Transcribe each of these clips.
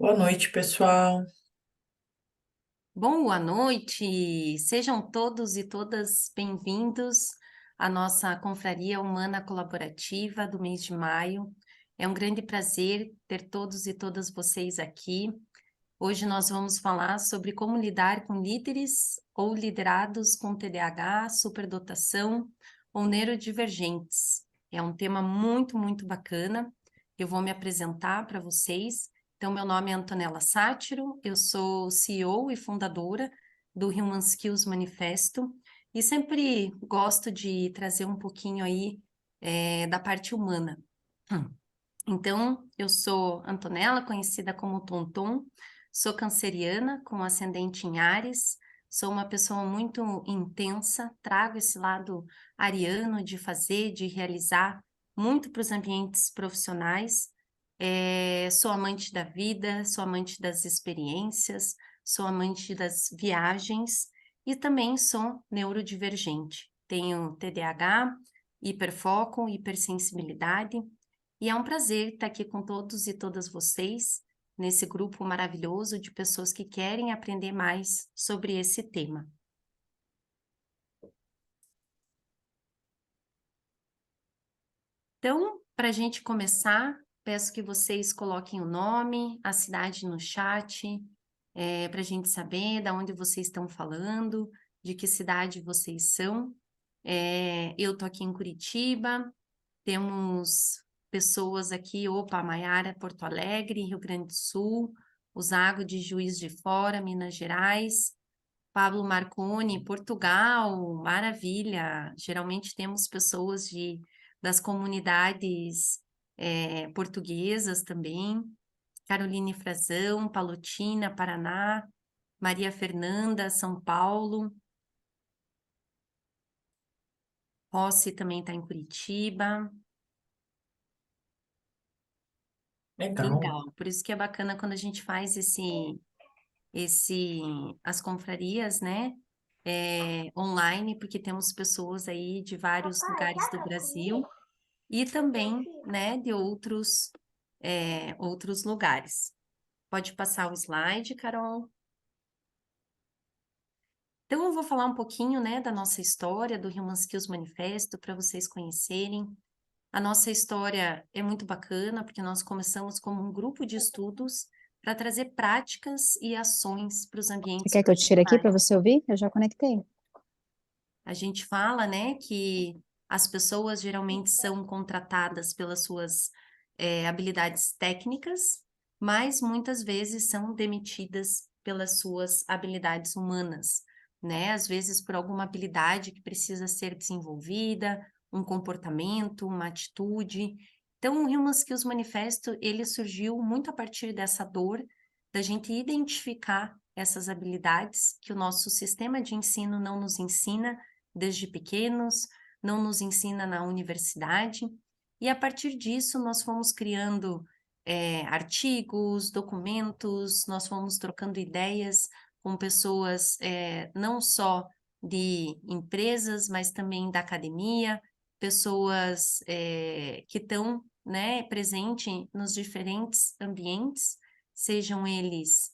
Boa noite, pessoal. Boa noite, sejam todos e todas bem-vindos à nossa Confraria Humana Colaborativa do mês de maio. É um grande prazer ter todos e todas vocês aqui. Hoje nós vamos falar sobre como lidar com líderes ou liderados com TDAH, superdotação ou neurodivergentes. É um tema muito bacana. Eu vou me apresentar para vocês. Então, meu nome é Antonella Sátiro, eu sou CEO e fundadora do Human Skills Manifesto e sempre gosto de trazer um pouquinho aí da parte humana. Então, eu sou Antonella, conhecida como Tonton, sou canceriana com ascendente em Áries, sou uma pessoa muito intensa, trago esse lado ariano de fazer, de realizar muito para os ambientes profissionais. Sou amante da vida, sou amante das experiências, sou amante das viagens e também sou neurodivergente. Tenho TDAH, hiperfoco, hipersensibilidade. E é um prazer estar aqui com todos e todas vocês, nesse grupo maravilhoso de pessoas que querem aprender mais sobre esse tema. Então, para a gente começar, peço que vocês coloquem o nome, a cidade no chat, para a gente saber de onde vocês estão falando, de que cidade vocês são. Eu estou aqui em Curitiba, temos pessoas aqui, Maiara, Porto Alegre, Rio Grande do Sul, o Zago de Juiz de Fora, Minas Gerais, Pablo Marconi, Portugal, maravilha. Geralmente temos pessoas das comunidades portuguesas também. Caroline Frazão, Palotina, Paraná, Maria Fernanda, São Paulo. Rossi também está em Curitiba. Legal. Legal, por isso que é bacana quando a gente faz as confrarias, né, online, porque temos pessoas aí de vários lugares do Brasil e também, né, de outros lugares. Pode passar o slide, Carol. Então, eu vou falar um pouquinho, né, da nossa história, do Human Skills Manifesto, para vocês conhecerem. A nossa história é muito bacana, porque nós começamos como um grupo de estudos para trazer práticas e ações para os Você ambientes quer que eu tire aqui para profissionais. você ouvir? Eu já conectei. A gente fala, né, que as pessoas geralmente são contratadas pelas suas habilidades técnicas, mas muitas vezes são demitidas pelas suas habilidades humanas, né? Às vezes por alguma habilidade que precisa ser desenvolvida, um comportamento, uma atitude. Então, o Human Skills Manifesto, ele surgiu muito a partir dessa dor da gente identificar essas habilidades que o nosso sistema de ensino não nos ensina desde pequenos, não nos ensina na universidade, e a partir disso nós fomos criando artigos, documentos, nós fomos trocando ideias com pessoas não só de empresas, mas também da academia, pessoas que estão, né, presentes nos diferentes ambientes, sejam eles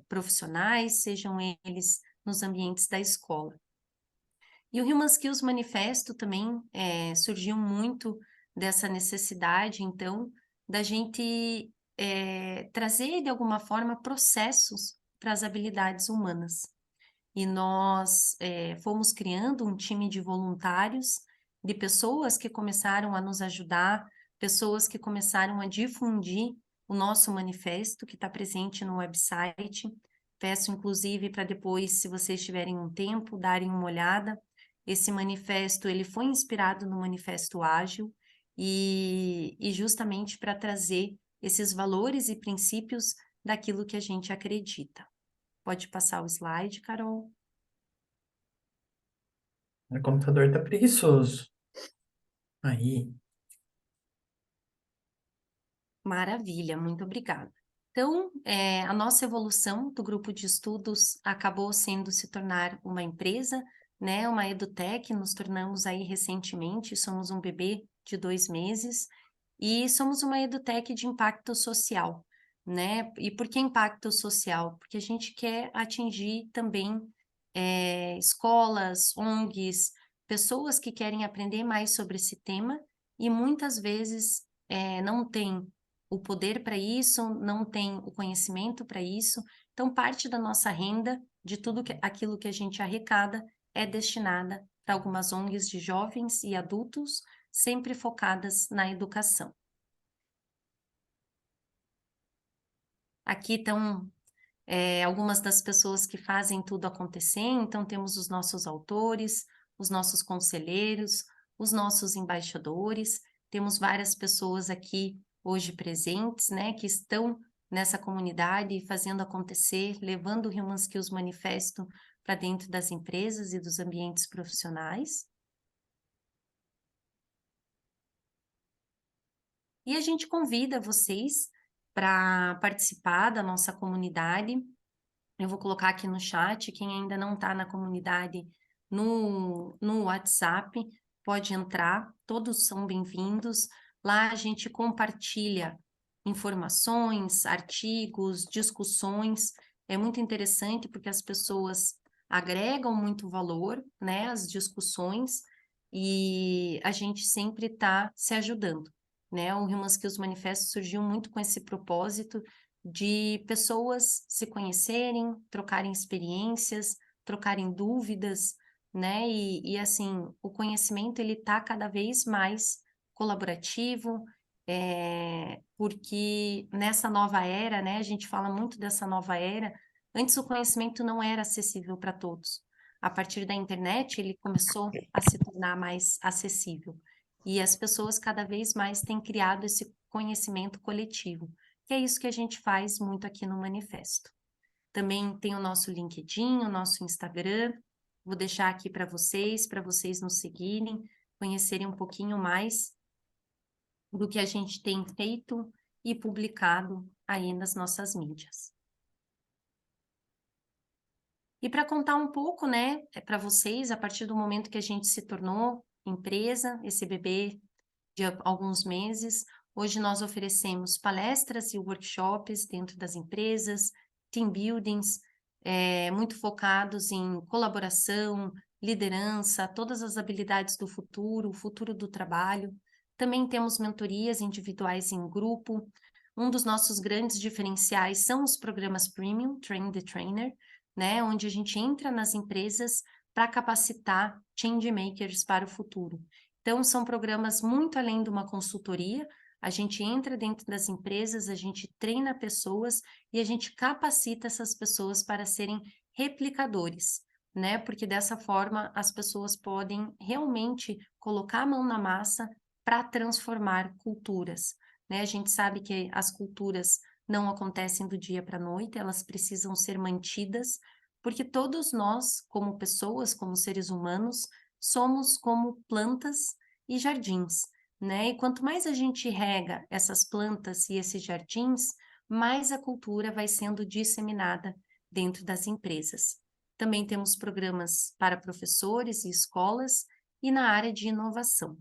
profissionais, sejam eles nos ambientes da escola. E o Human Skills Manifesto também surgiu muito dessa necessidade, então, da gente trazer, de alguma forma, processos para as habilidades humanas. E nós fomos criando um time de voluntários, de pessoas que começaram a nos ajudar, pessoas que começaram a difundir o nosso manifesto, que está presente no website. Peço, inclusive, para depois, se vocês tiverem um tempo, darem uma olhada. Esse manifesto, ele foi inspirado no Manifesto Ágil e justamente para trazer esses valores e princípios daquilo que a gente acredita. Pode passar o slide, Carol. O computador tá preguiçoso. Aí. Maravilha, muito obrigada. Então, a nossa evolução do grupo de estudos acabou sendo se tornar uma empresa, né, uma edutech, nos tornamos aí recentemente, somos um bebê de 2 meses, e somos uma edutech de impacto social. né? E por que impacto social? Porque a gente quer atingir também escolas, ONGs, pessoas que querem aprender mais sobre esse tema e muitas vezes não tem o poder para isso, não tem o conhecimento para isso. Então, parte da nossa renda, de tudo aquilo que a gente arrecada, é destinada para algumas ONGs de jovens e adultos, sempre focadas na educação. Aqui estão algumas das pessoas que fazem tudo acontecer. Então, temos os nossos autores, os nossos conselheiros, os nossos embaixadores. Temos várias pessoas aqui hoje presentes, né, que estão nessa comunidade fazendo acontecer, levando o Human Skills Manifesto para dentro das empresas e dos ambientes profissionais. E a gente convida vocês para participar da nossa comunidade. Eu vou colocar aqui no chat, quem ainda não está na comunidade no WhatsApp, pode entrar, todos são bem-vindos. Lá a gente compartilha informações, artigos, discussões. É muito interessante porque as pessoas agregam muito valor, né, às discussões, e a gente sempre está se ajudando, né? O Human Skills Manifesto surgiu muito com esse propósito de pessoas se conhecerem, trocarem experiências, trocarem dúvidas, né? E assim, o conhecimento ele está cada vez mais colaborativo, porque nessa nova era, né? A gente fala muito dessa nova era. Antes o conhecimento não era acessível para todos. A partir da internet ele começou a se tornar mais acessível. E as pessoas cada vez mais têm criado esse conhecimento coletivo, que é isso que a gente faz muito aqui no Manifesto. Também tem o nosso LinkedIn, o nosso Instagram, vou deixar aqui para vocês nos seguirem, conhecerem um pouquinho mais do que a gente tem feito e publicado aí nas nossas mídias. E para contar um pouco, né, para vocês, a partir do momento que a gente se tornou empresa, esse bebê de alguns meses, hoje nós oferecemos palestras e workshops dentro das empresas, team buildings, muito focados em colaboração, liderança, todas as habilidades do futuro, o futuro do trabalho. Também temos mentorias individuais em grupo. Um dos nossos grandes diferenciais são os programas Premium, Train the Trainer, né, onde a gente entra nas empresas para capacitar change makers para o futuro. Então, são programas muito além de uma consultoria, a gente entra dentro das empresas, a gente treina pessoas e a gente capacita essas pessoas para serem replicadores, né? Porque dessa forma as pessoas podem realmente colocar a mão na massa para transformar culturas, né? A gente sabe que as culturas não acontecem do dia para a noite, elas precisam ser mantidas, porque todos nós, como pessoas, como seres humanos, somos como plantas e jardins, né? E quanto mais a gente rega essas plantas e esses jardins, mais a cultura vai sendo disseminada dentro das empresas. Também temos programas para professores e escolas e na área de inovação.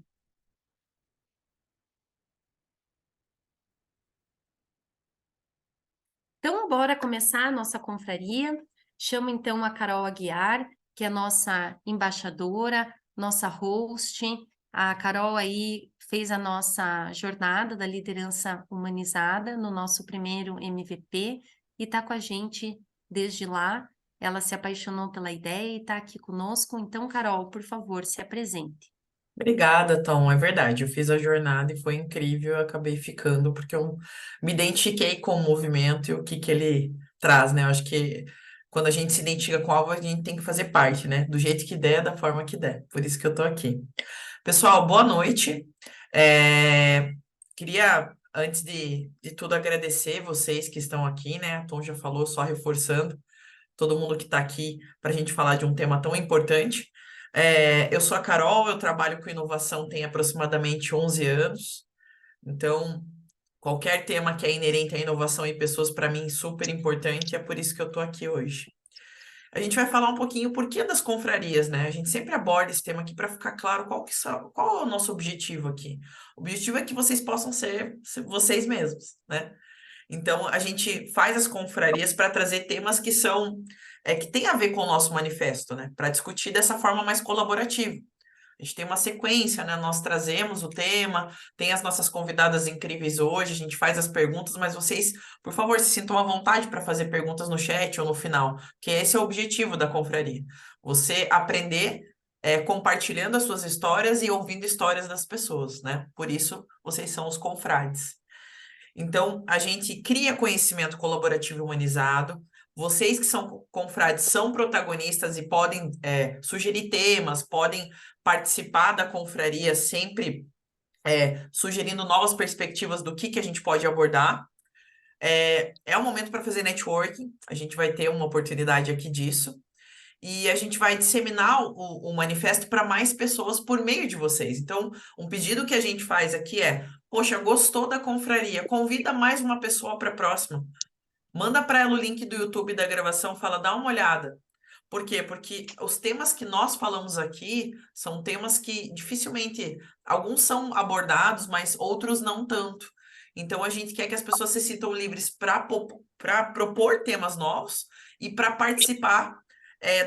Então, bora começar a nossa confraria. Chamo então a Carol Aguiar, que é nossa embaixadora, nossa host. A Carol aí fez a nossa jornada da liderança humanizada no nosso primeiro MVP e está com a gente desde lá. Ela se apaixonou pela ideia e está aqui conosco. Então, Carol, por favor, se apresente. Obrigada, Tom. É verdade, eu fiz a jornada e foi incrível. Eu acabei ficando porque eu me identifiquei com o movimento e o que que ele traz, né? Eu acho que quando a gente se identifica com algo, a gente tem que fazer parte, né? Do jeito que der, da forma que der. Por isso que eu tô aqui. Pessoal, boa noite. Queria, antes de tudo, agradecer vocês que estão aqui, né? A Tom já falou, só reforçando todo mundo que está aqui para a gente falar de um tema tão importante. Eu sou a Carol, eu trabalho com inovação tem aproximadamente 11 anos, então qualquer tema que é inerente à inovação e pessoas, para mim, super importante, é por isso que eu estou aqui hoje. A gente vai falar um pouquinho por que das confrarias, né? A gente sempre aborda esse tema aqui para ficar claro qual é o nosso objetivo aqui. O objetivo é que vocês possam ser vocês mesmos, né? Então, a gente faz as confrarias para trazer temas que são, que tem a ver com o nosso manifesto, né? Para discutir dessa forma mais colaborativa. A gente tem uma sequência, né? Nós trazemos o tema, tem as nossas convidadas incríveis hoje, a gente faz as perguntas, mas vocês, por favor, se sintam à vontade para fazer perguntas no chat ou no final, que esse é o objetivo da confraria. Você aprender compartilhando as suas histórias e ouvindo histórias das pessoas, né? Por isso, vocês são os confrades. Então, a gente cria conhecimento colaborativo e humanizado. Vocês que são confrades são protagonistas e podem sugerir temas, podem participar da confraria sempre sugerindo novas perspectivas do que a gente pode abordar. É um momento para fazer networking, a gente vai ter uma oportunidade aqui disso. E a gente vai disseminar o manifesto para mais pessoas por meio de vocês. Então, um pedido que a gente faz aqui é: poxa, gostou da confraria? Convida mais uma pessoa para a próxima. Manda para ela o link do YouTube da gravação, fala, dá uma olhada. Por quê? Porque os temas que nós falamos aqui são temas que dificilmente, alguns são abordados, mas outros não tanto. Então, a gente quer que as pessoas se sintam livres para propor temas novos e para participar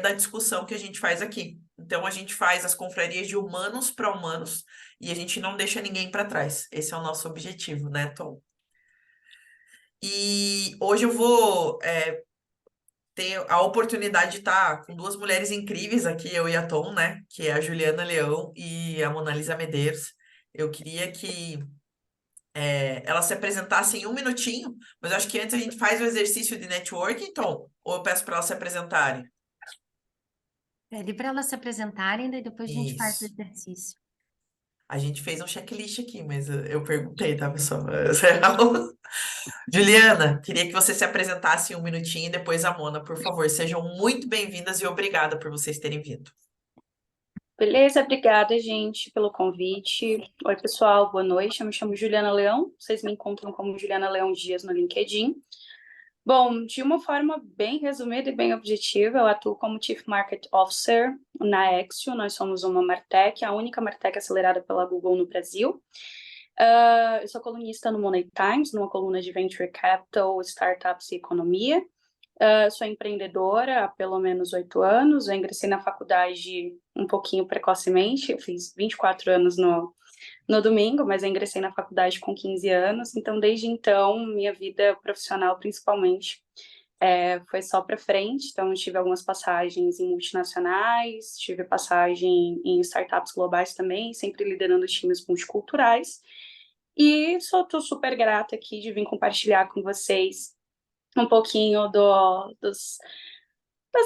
da discussão que a gente faz aqui. Então, a gente faz as confrarias de humanos para humanos e a gente não deixa ninguém para trás. Esse é o nosso objetivo, né, Tom? E hoje eu vou ter a oportunidade de estar com duas mulheres incríveis aqui, eu e a Tom, né? Que é a Juliana Leão e a Mona Lisa Medeiros. Eu queria que elas se apresentassem em um minutinho, mas eu acho que antes a gente faz o exercício de networking, Tom, ou eu peço para elas se apresentarem? Pede para elas se apresentarem, daí depois a gente faz o Isso. exercício. A gente fez um checklist aqui, mas eu perguntei, tá, pessoal? Juliana, queria que você se apresentasse em um minutinho e depois a Mona, por favor. Sejam muito bem-vindas e obrigada por vocês terem vindo. Beleza, obrigada, gente, pelo convite. Oi, pessoal, boa noite. Eu me chamo Juliana Leão. Vocês me encontram como Juliana Leão Dias no LinkedIn. Bom, de uma forma bem resumida e bem objetiva, eu atuo como Chief Market Officer na Exio. Nós somos uma Martech, a única Martech acelerada pela Google no Brasil. Eu sou colunista no Money Times, numa coluna de Venture Capital, Startups e Economia. Sou empreendedora há pelo menos 8 anos. Eu ingressei na faculdade um pouquinho precocemente. Eu fiz 24 anos no domingo, mas eu ingressei na faculdade com 15 anos. Então, desde então, minha vida profissional, principalmente, foi só para frente. Então, eu tive algumas passagens em multinacionais, tive passagem em startups globais também, sempre liderando times multiculturais. E estou super grata aqui de vir compartilhar com vocês um pouquinho das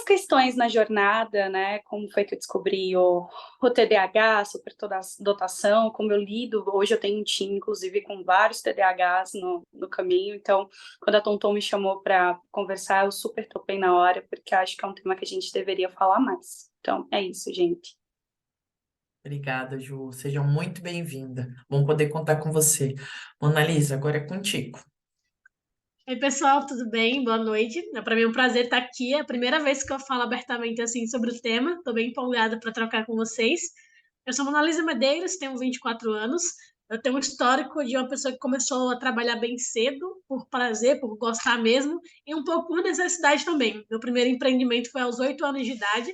questões na jornada, né? Como foi que eu descobri o TDAH, superdotação, como eu lido. Hoje eu tenho um time, inclusive, com vários TDAHs no caminho. Então, quando a Tonton me chamou para conversar, eu super topei na hora, porque acho que é um tema que a gente deveria falar mais. Então, é isso, gente. Obrigada, Ju. Seja muito bem-vinda. Vamos poder contar com você. Mona Lisa, agora é contigo. Oi, pessoal, tudo bem? Boa noite. Para mim é um prazer estar aqui. É a primeira vez que eu falo abertamente assim sobre o tema. Estou bem empolgada para trocar com vocês. Eu sou Mona Lisa Medeiros, tenho 24 anos. Eu tenho um histórico de uma pessoa que começou a trabalhar bem cedo, por prazer, por gostar mesmo, e um pouco por necessidade também. Meu primeiro empreendimento foi aos 8 anos de idade.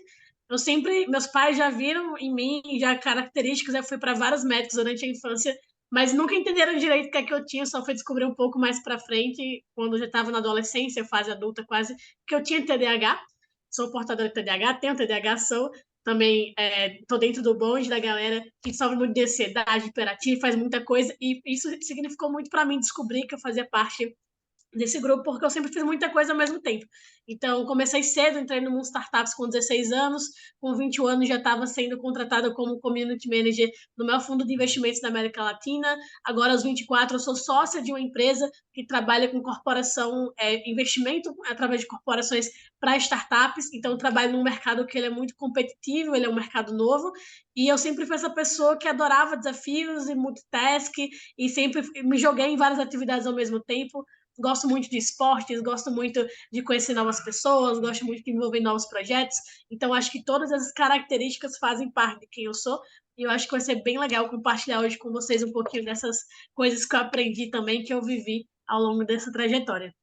Meus pais já viram em mim já características, eu fui para vários médicos durante a infância, mas nunca entenderam direito o que é que eu tinha, só foi descobrir um pouco mais para frente, quando eu já estava na adolescência, fase adulta quase, que eu tinha TDAH, sou portadora de TDAH, tenho TDAH, sou também, estou dentro do bonde da galera que sofre muito de ansiedade, hiperativo, faz muita coisa, e isso significou muito para mim descobrir que eu fazia parte desse grupo, porque eu sempre fiz muita coisa ao mesmo tempo. Então, comecei cedo, entrei no mundo startups com 16 anos, com 21 anos já estava sendo contratada como community manager no maior fundo de investimentos da América Latina. Agora, aos 24, eu sou sócia de uma empresa que trabalha com corporação, investimento através de corporações para startups. Então, eu trabalho num mercado que ele é muito competitivo, ele é um mercado novo, e eu sempre fui essa pessoa que adorava desafios e multitask, e sempre me joguei em várias atividades ao mesmo tempo. Gosto muito de esportes, gosto muito de conhecer novas pessoas, gosto muito de me envolver em novos projetos. Então, acho que todas essas características fazem parte de quem eu sou. E eu acho que vai ser bem legal compartilhar hoje com vocês um pouquinho dessas coisas que eu aprendi também, que eu vivi ao longo dessa trajetória.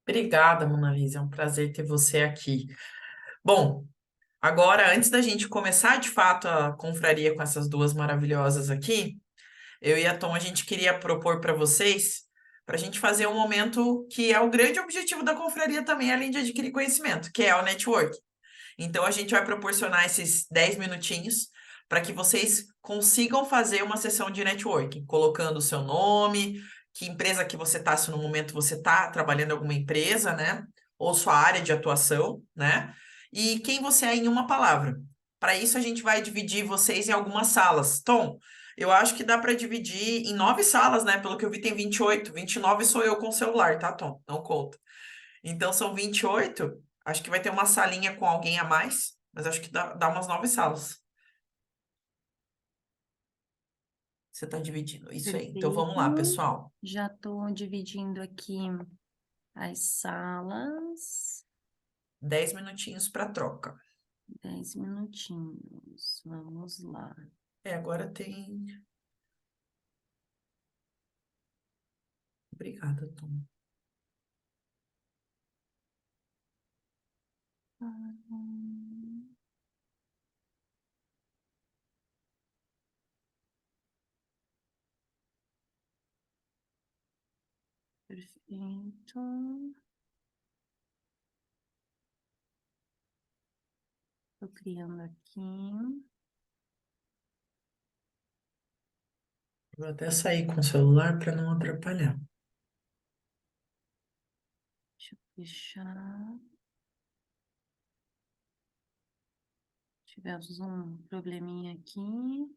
Obrigada, Mona Lisa. É um prazer ter você aqui. Bom, agora, antes da gente começar de fato a confraria com essas duas maravilhosas aqui, eu e a Tom, a gente queria propor para vocês, para a gente fazer um momento que é o grande objetivo da confraria também, além de adquirir conhecimento, que é o network. Então, a gente vai proporcionar esses 10 minutinhos para que vocês consigam fazer uma sessão de networking, colocando o seu nome, que empresa que você está, se no momento você está trabalhando em alguma empresa, né? Ou sua área de atuação, né? E quem você é em uma palavra. Para isso, a gente vai dividir vocês em algumas salas. Tom, eu acho que dá para dividir em 9 salas, né? Pelo que eu vi, tem 28. 29 sou eu com o celular, tá, Tom? Não conta. Então são 28. Acho que vai ter uma salinha com alguém a mais, mas acho que dá umas 9 salas. Você está dividindo. Isso aí. Então vamos lá, Perfeito. pessoal. Já estou dividindo aqui as salas. 10 minutinhos para troca. 10 minutinhos. Vamos lá. Agora tem. Obrigada, Tom. Perfeito. Estou criando aqui. Vou até sair com o celular para não atrapalhar. Deixa eu fechar. Tivemos um probleminha aqui.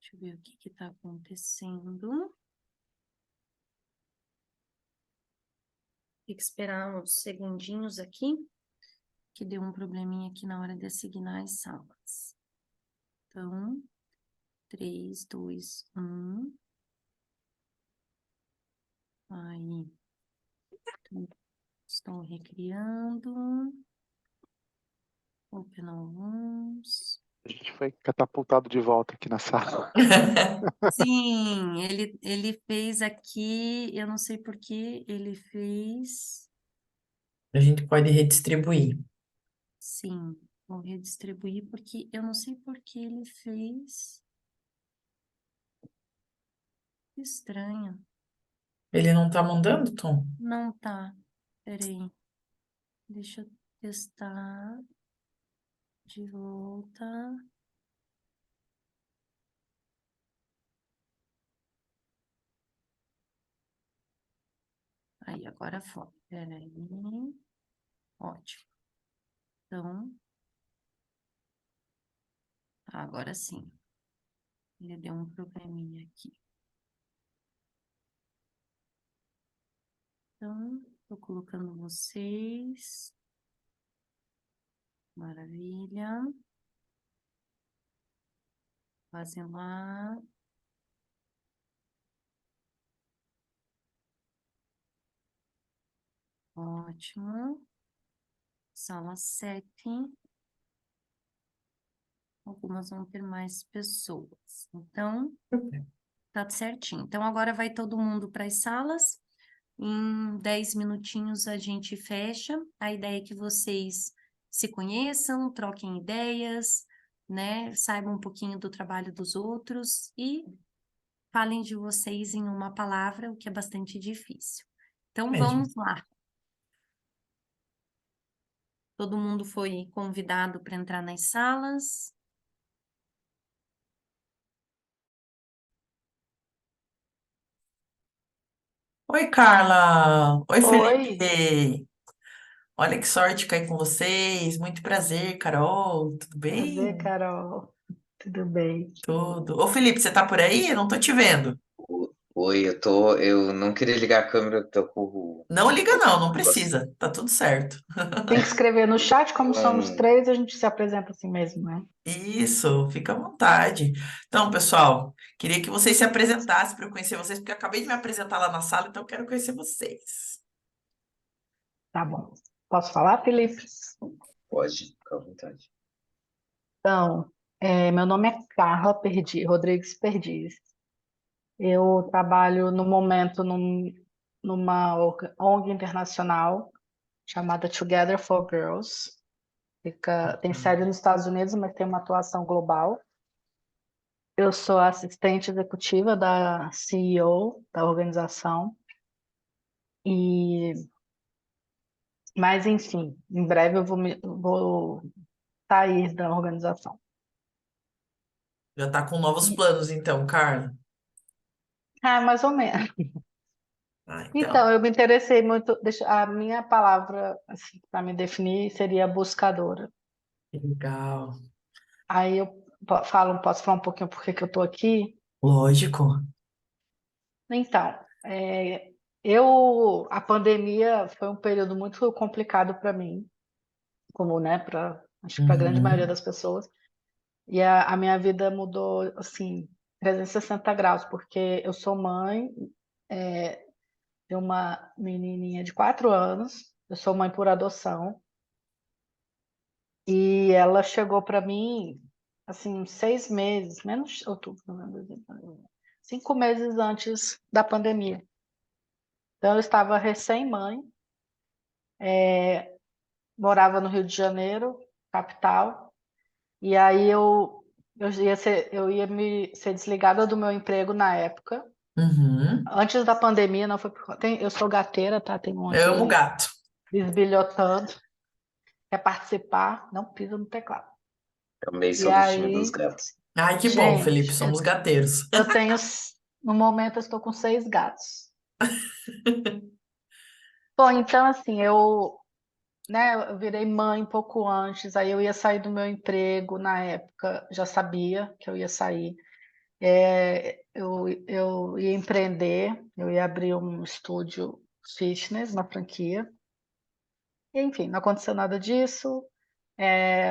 Deixa eu ver o que está acontecendo. Tem que esperar uns segundinhos aqui, que deu um probleminha aqui na hora de assignar as salas. Então, 3, 2, 1. Aí, então, estou recriando. Open all rooms. A gente foi catapultado de volta aqui na sala. Sim, ele fez aqui, eu não sei por que ele fez. A gente pode redistribuir. Sim, vou redistribuir porque eu não sei por que ele fez. Que estranho. Ele não tá mandando, Tom? Não tá. Peraí. Deixa eu testar de volta. Aí, agora foi. Peraí. Ótimo. Então, agora sim. Ele deu um probleminha aqui. Então, tô colocando vocês. Maravilha. Fazem lá. Ótimo. Sala 7. Algumas vão ter mais pessoas. Então, tá certinho. Então, agora vai todo mundo para as salas. Em 10 minutinhos a gente fecha. A ideia é que vocês se conheçam, troquem ideias, né? Saibam um pouquinho do trabalho dos outros e falem de vocês em uma palavra, o que é bastante difícil. Então, Mesmo. vamos lá. Todo mundo foi convidado para entrar nas salas. Oi, Carla. Oi, Oi. Felipe. Olha que sorte cair com vocês. Muito prazer, Carol. Tudo Prazer, bem? Carol. Tudo bem? Tudo. Ô, Felipe, você tá por aí? Eu não tô te vendo. Oi, eu não queria ligar a câmera, eu tô com Não liga, não, não o negócio. precisa. Tá tudo certo. Tem que escrever no chat, como somos Não, três, a gente se apresenta assim mesmo, né? Isso, fica à vontade. Então, pessoal, queria que vocês se apresentassem para eu conhecer vocês, porque eu acabei de me apresentar lá na sala, então eu quero conhecer vocês. Tá bom. Posso falar, Felipe? pode, fica à vontade. Então, meu nome é Carla Rodrigues Perdiz. Eu trabalho no momento numa ONG internacional chamada Together for Girls. Tem sede nos Estados Unidos, mas tem uma atuação global. Eu sou assistente executiva da CEO da organização. Mas, enfim, em breve eu vou sair da organização. Já tá com novos planos, então, Carla. Mais ou menos. Ah, Então, então. eu me interessei muito. A minha palavra, assim, para me definir, seria buscadora. Que legal. Aí eu posso falar um pouquinho por que que eu estou aqui? Lógico. Então, a pandemia foi um período muito complicado para mim, como, né, acho que para a grande maioria Uhum. das pessoas. E a minha vida mudou, assim, 360 graus, porque eu sou mãe, de uma menininha de 4 anos, eu sou mãe por adoção, e ela chegou para mim, assim, 6 meses, menos outubro, novembro, dezembro, 5 meses antes da pandemia. Então, eu estava recém-mãe, morava no Rio de Janeiro, capital, e aí eu ia ser desligada do meu emprego na época. Uhum. Antes da pandemia, não foi eu sou gateira, tá? Tem um monte Eu amo aí gato. bisbilhotando, quer participar, não pisa no teclado. Também E sou do time dos aí, gatos. Ai, que bom, Felipe. gente, Somos gateiros. eu tenho, no momento, eu estou com 6 gatos. Bom, então, assim, eu virei mãe um pouco antes, aí eu ia sair do meu emprego na época, já sabia que eu ia sair. Eu ia empreender, eu ia abrir um estúdio fitness, uma franquia. E, enfim, não aconteceu nada disso.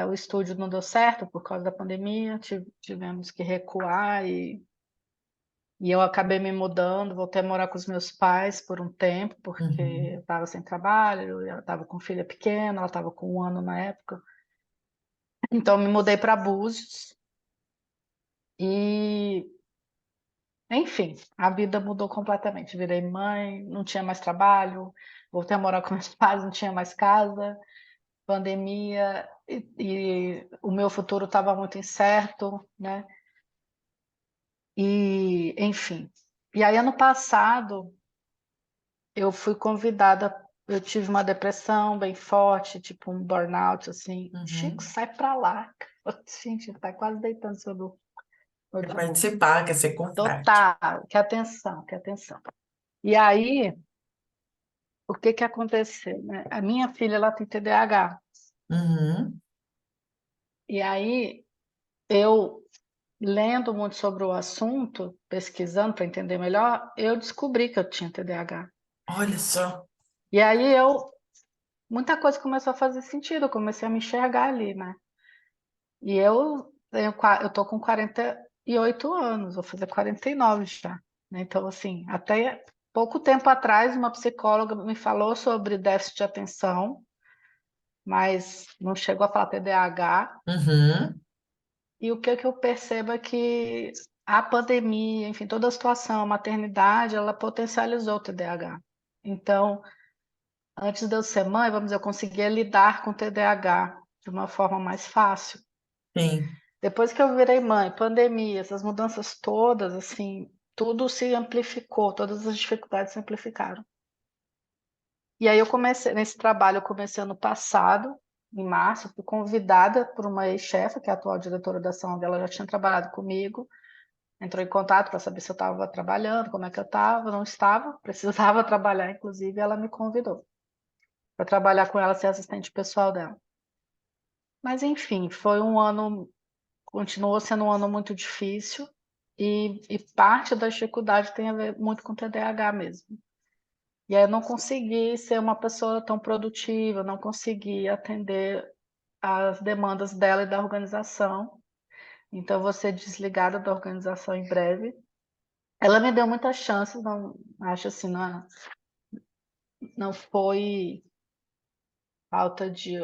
O estúdio não deu certo por causa da pandemia, tivemos que recuar e eu acabei me mudando, voltei a morar com os meus pais por um tempo, porque eu Uhum. estava sem trabalho, eu estava com filha pequena, ela estava com 1 ano na época. Então, me mudei para Búzios e, enfim, a vida mudou completamente. Virei mãe, não tinha mais trabalho, voltei a morar com meus pais, não tinha mais casa, pandemia, e o meu futuro estava muito incerto, né? E, enfim. E aí, ano passado, eu fui convidada, eu tive uma depressão bem forte, tipo um burnout, assim. Chico, Uhum. sai pra lá. Gente, tá quase deitando sobre o Quer notebook. participar, quer ser confrade. Total, que atenção, que atenção. E aí, o que que aconteceu, né? A minha filha, ela tem TDAH. Uhum. E aí, eu, lendo muito sobre o assunto, pesquisando para entender melhor, eu descobri que eu tinha TDAH. Olha só. E aí, muita coisa começou a fazer sentido, eu comecei a me enxergar ali, né? E eu tô com 48 anos, vou fazer 49 já, né? Então, assim, até pouco tempo atrás, uma psicóloga me falou sobre déficit de atenção, mas não chegou a falar TDAH. Uhum. E o que eu percebo é que a pandemia, enfim, toda a situação, a maternidade, ela potencializou o TDAH. Então, antes de eu ser mãe, vamos dizer, eu conseguia lidar com o TDAH de uma forma mais fácil. Sim. Depois que eu virei mãe, pandemia, essas mudanças todas, assim, tudo se amplificou, todas as dificuldades se amplificaram. E aí eu comecei, nesse trabalho, eu comecei ano passado, em março, fui convidada por uma ex-chefa, que é a atual diretora da ação dela, já tinha trabalhado comigo, entrou em contato para saber se eu estava trabalhando, como é que eu estava, não estava, precisava trabalhar, inclusive, ela me convidou para trabalhar com ela, ser assistente pessoal dela. Mas, enfim, foi um ano, continuou sendo um ano muito difícil e parte da dificuldade tem a ver muito com TDAH mesmo. E aí eu não consegui ser uma pessoa tão produtiva, não consegui atender às demandas dela e da organização. Então, eu vou ser desligada da organização em breve. Ela me deu muitas chances, não acho assim, não foi falta de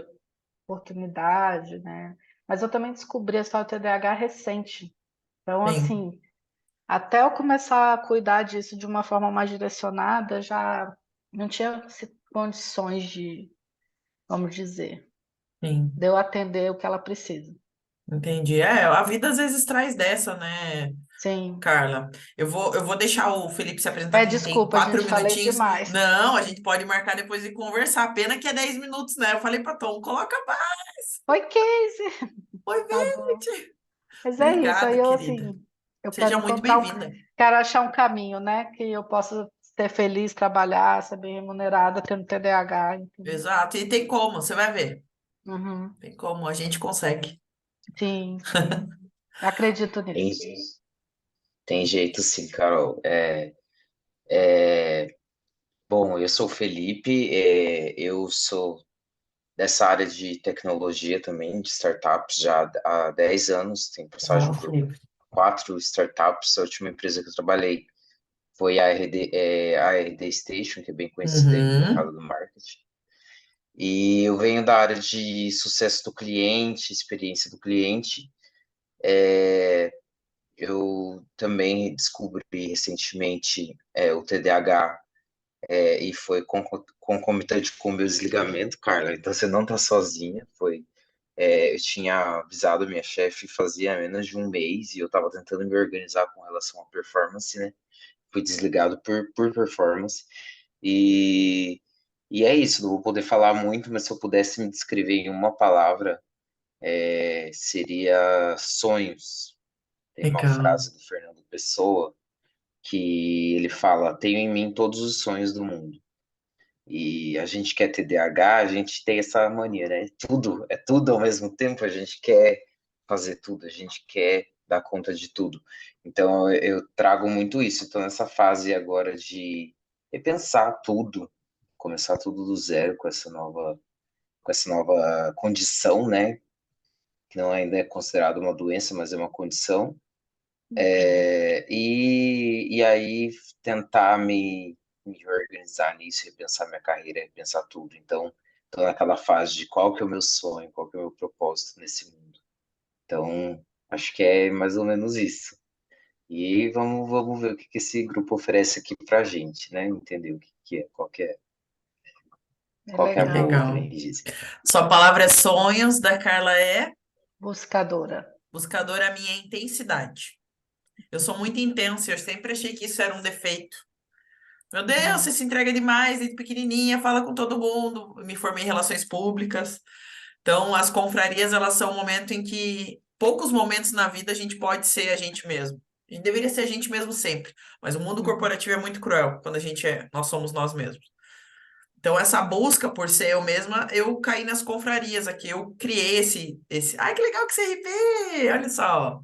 oportunidade, né? Mas eu também descobri a história do TDAH recente. Então, Sim. assim, Até eu começar a cuidar disso de uma forma mais direcionada, já não tinha condições de, vamos dizer, Sim, de eu atender o que ela precisa. entendi. A vida às vezes traz dessa, né, Sim. Carla? Eu vou deixar o Felipe se apresentar, que a gente tem Desculpa, quatro gente, falei minutinhos. demais. Não, a gente pode marcar depois e conversar. Pena que é 10 minutos, né? Eu falei para Tom, coloca mais. Oi, Casey. Oi, Tá bom. Vente. Mas é isso, Obrigado, aí eu querida. assim, eu quero Seja muito encontrar bem-vinda. quero achar um caminho, né? Que eu possa ser feliz, trabalhar, ser bem remunerada, tendo TDAH, entendeu? Exato. E tem como, você vai ver. Uhum. Tem como, a gente consegue. Sim, sim. Acredito Tem, nisso. tem jeito sim, Carol. Bom, eu sou o Felipe, eu sou dessa área de tecnologia também, de startups, já há 10 anos, tenho Ó, passagem por Felipe. 4 startups. A última empresa que eu trabalhei foi a RD Station, que é bem conhecida aí no Uhum. mercado do marketing. E eu venho da área de sucesso do cliente, experiência do cliente. Eu também descobri recentemente o TDAH, e foi concomitante com o meu desligamento, Carla. Então você não está sozinha. Eu tinha avisado a minha chefe fazia menos de um mês e eu estava tentando me organizar com relação à performance, né? Fui desligado por performance. E, e é isso, não vou poder falar muito, mas se eu pudesse me descrever em uma palavra, seria sonhos. Tem uma Legal. frase do Fernando Pessoa que ele fala: Tenho em mim todos os sonhos do mundo. E a gente quer TDAH, a gente tem essa mania, né? É tudo ao mesmo tempo, a gente quer fazer tudo, a gente quer dar conta de tudo. Então eu trago muito isso. Então nessa fase agora de repensar tudo, começar tudo do zero com essa nova condição, né? Que não ainda é considerado uma doença, mas é uma condição. E aí tentar me organizar nisso, repensar minha carreira, repensar tudo. Então, estou naquela fase de qual que é o meu sonho, qual que é o meu propósito nesse mundo. Então, acho que é mais ou menos isso. E vamos ver o que que esse grupo oferece aqui pra gente, né? Entender o que é, É qual que é a Que legal. boa, que legal. nem dizem. Sua palavra é sonhos, da Carla é Buscadora. buscadora, a minha intensidade. Eu sou muito intensa, eu sempre achei que isso era um defeito. Meu Deus, você se entrega demais, desde pequenininha, fala com todo mundo. Eu me formei em relações públicas. Então, as confrarias, elas são um momento em que, poucos momentos na vida, a gente pode ser a gente mesmo. A gente deveria ser a gente mesmo sempre. Mas o mundo Uhum. corporativo é muito cruel quando nós somos nós mesmos. Então, essa busca por ser eu mesma, eu caí nas confrarias aqui. Eu criei esse. Ai, que legal que você RP! Olha só.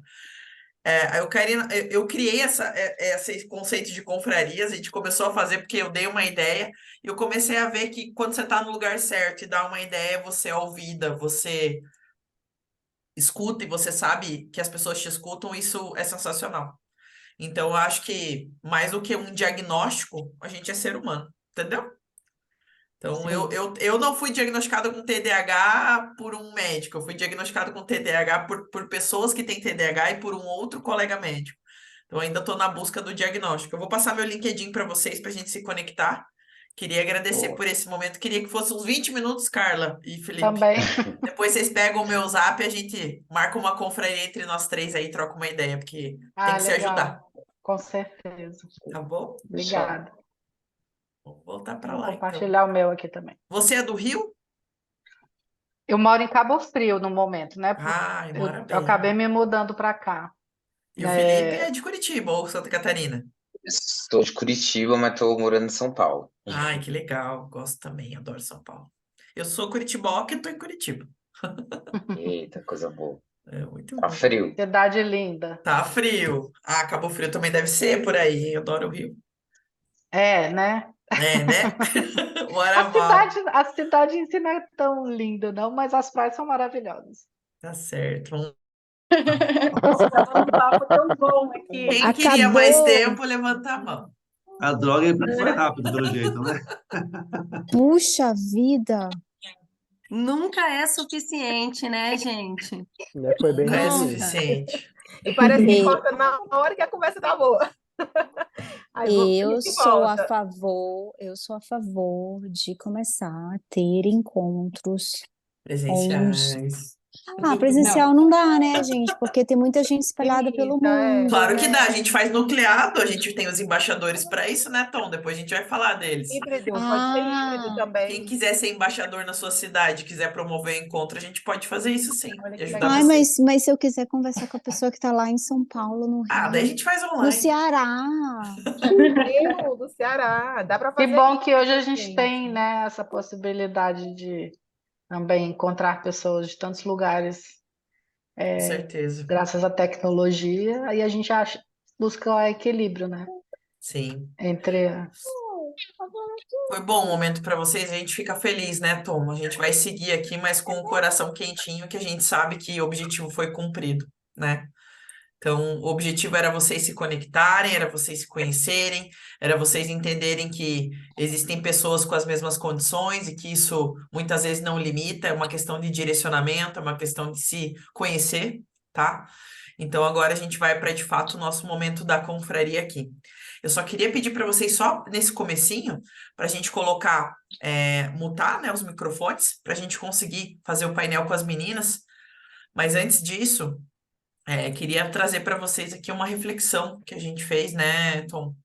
Eu criei esse conceito de confrarias, a gente começou a fazer porque eu dei uma ideia, e eu comecei a ver que quando você está no lugar certo e dá uma ideia, você é ouvida, você escuta e você sabe que as pessoas te escutam, isso é sensacional. Então, eu acho que mais do que um diagnóstico, a gente é ser humano, entendeu? Então, eu, Sim. eu, eu não fui diagnosticado com TDAH por um médico, eu fui diagnosticado com TDAH por pessoas que têm TDAH e por um outro colega médico. Então, ainda estou na busca do diagnóstico. Eu vou passar meu LinkedIn para vocês, para a gente se conectar. Queria agradecer Boa. por esse momento. Queria que fosse uns 20 minutos, Carla e Felipe. Também. Depois vocês pegam o meu zap e a gente marca uma confraria entre nós três aí, troca uma ideia, porque tem Ah, que se ajudar, legal. Com certeza. tá bom? Pessoal, Obrigada. Vou voltar para Vou lá, então. compartilhar o meu aqui também. Você é do Rio? Eu moro em Cabo Frio no momento, né? Ai, mora Eu acabei bem. me mudando para cá. E o Felipe é É, de Curitiba ou Santa Catarina? estou de Curitiba, mas estou morando em São Paulo. Ai, que legal. Gosto também, adoro São Paulo. Eu sou curitiboca e tô em Curitiba. Eita, coisa boa. É muito Tá bom. frio. cidade linda. Tá frio. Ah, Cabo Frio também deve ser por aí. Eu adoro o Rio. É, né? É, né? Bora mal. A cidade em si não é tão linda, não, mas as praias são maravilhosas. Tá certo. Tava um papo tão bom aqui. Quem queria mais Acabou! tempo, levanta a mão. A droga foi rápido, pelo jeito, né? Puxa vida! Nunca é suficiente, né, gente? Foi bem Nunca é Nunca. rapidinho. suficiente. E parece que E- corta na hora que a conversa tá boa. Aí Eu Felipe sou a volta. favor de começar a ter encontros onde... Presenciais. Presencial não dá, né, gente? Porque tem muita gente espalhada pelo Limita, mundo, Claro que né? dá, a gente faz nucleado, a gente tem os embaixadores para isso, né, Tom? Depois a gente vai falar deles. híbrido, pode ser híbrido Ah, Quem também. quiser ser embaixador na sua cidade, quiser promover o encontro, a gente pode fazer isso sim, Olha e que ajudar legal. você. mas se eu quiser conversar com a pessoa que tá lá em São Paulo, no Daí a Rio, gente faz no online. Ceará. Rio do Ceará, dá para Que fazer bom isso, que hoje a gente gente. tem, né, essa possibilidade de também encontrar pessoas de tantos lugares, Com certeza. graças à tecnologia, e a gente busca o equilíbrio, né, Sim. entre... Foi bom o momento para vocês, a gente fica feliz, né, Tom? A gente vai seguir aqui, mas com o coração quentinho, que a gente sabe que o objetivo foi cumprido, né? Então, o objetivo era vocês se conectarem, era vocês se conhecerem, era vocês entenderem que existem pessoas com as mesmas condições e que isso muitas vezes não limita, é uma questão de direcionamento, é uma questão de se conhecer, tá? Então, agora a gente vai para, de fato, o nosso momento da confraria aqui. Eu só queria pedir para vocês, só nesse comecinho, para a gente colocar, mutar, né, os microfones, para a gente conseguir fazer o painel com as meninas. Mas antes disso, queria trazer para vocês aqui uma reflexão que a gente fez, né, Tom?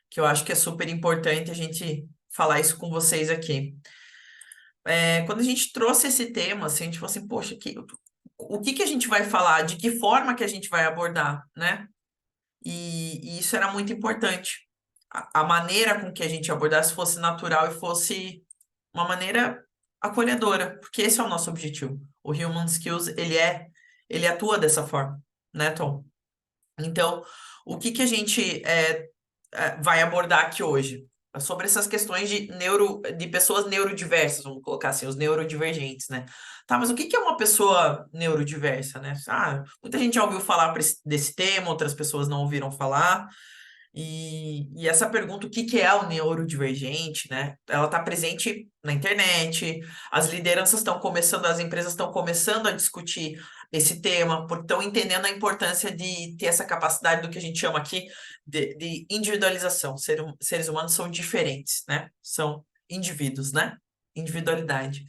Que eu acho que é super importante a gente falar isso com vocês aqui. Quando a gente trouxe esse tema, assim, a gente falou assim, poxa, o que que a gente vai falar? De que forma que a gente vai abordar, né? E isso era muito importante. A maneira com que a gente abordasse fosse natural e fosse uma maneira acolhedora, porque esse é o nosso objetivo. O Human Skills, ele atua dessa forma, né, Tom? Então, o que que a gente vai abordar aqui hoje? É sobre essas questões de pessoas neurodiversas, vamos colocar assim, os neurodivergentes, né? Tá, mas o que que é uma pessoa neurodiversa, né? Muita gente já ouviu falar desse tema, outras pessoas não ouviram falar. E essa pergunta, o que que é o neurodivergente, né? Ela está presente na internet, as lideranças estão começando, as empresas estão começando a discutir esse tema, porque estão entendendo a importância de ter essa capacidade do que a gente chama aqui de individualização. Seres humanos são diferentes, né? São indivíduos, né? Individualidade.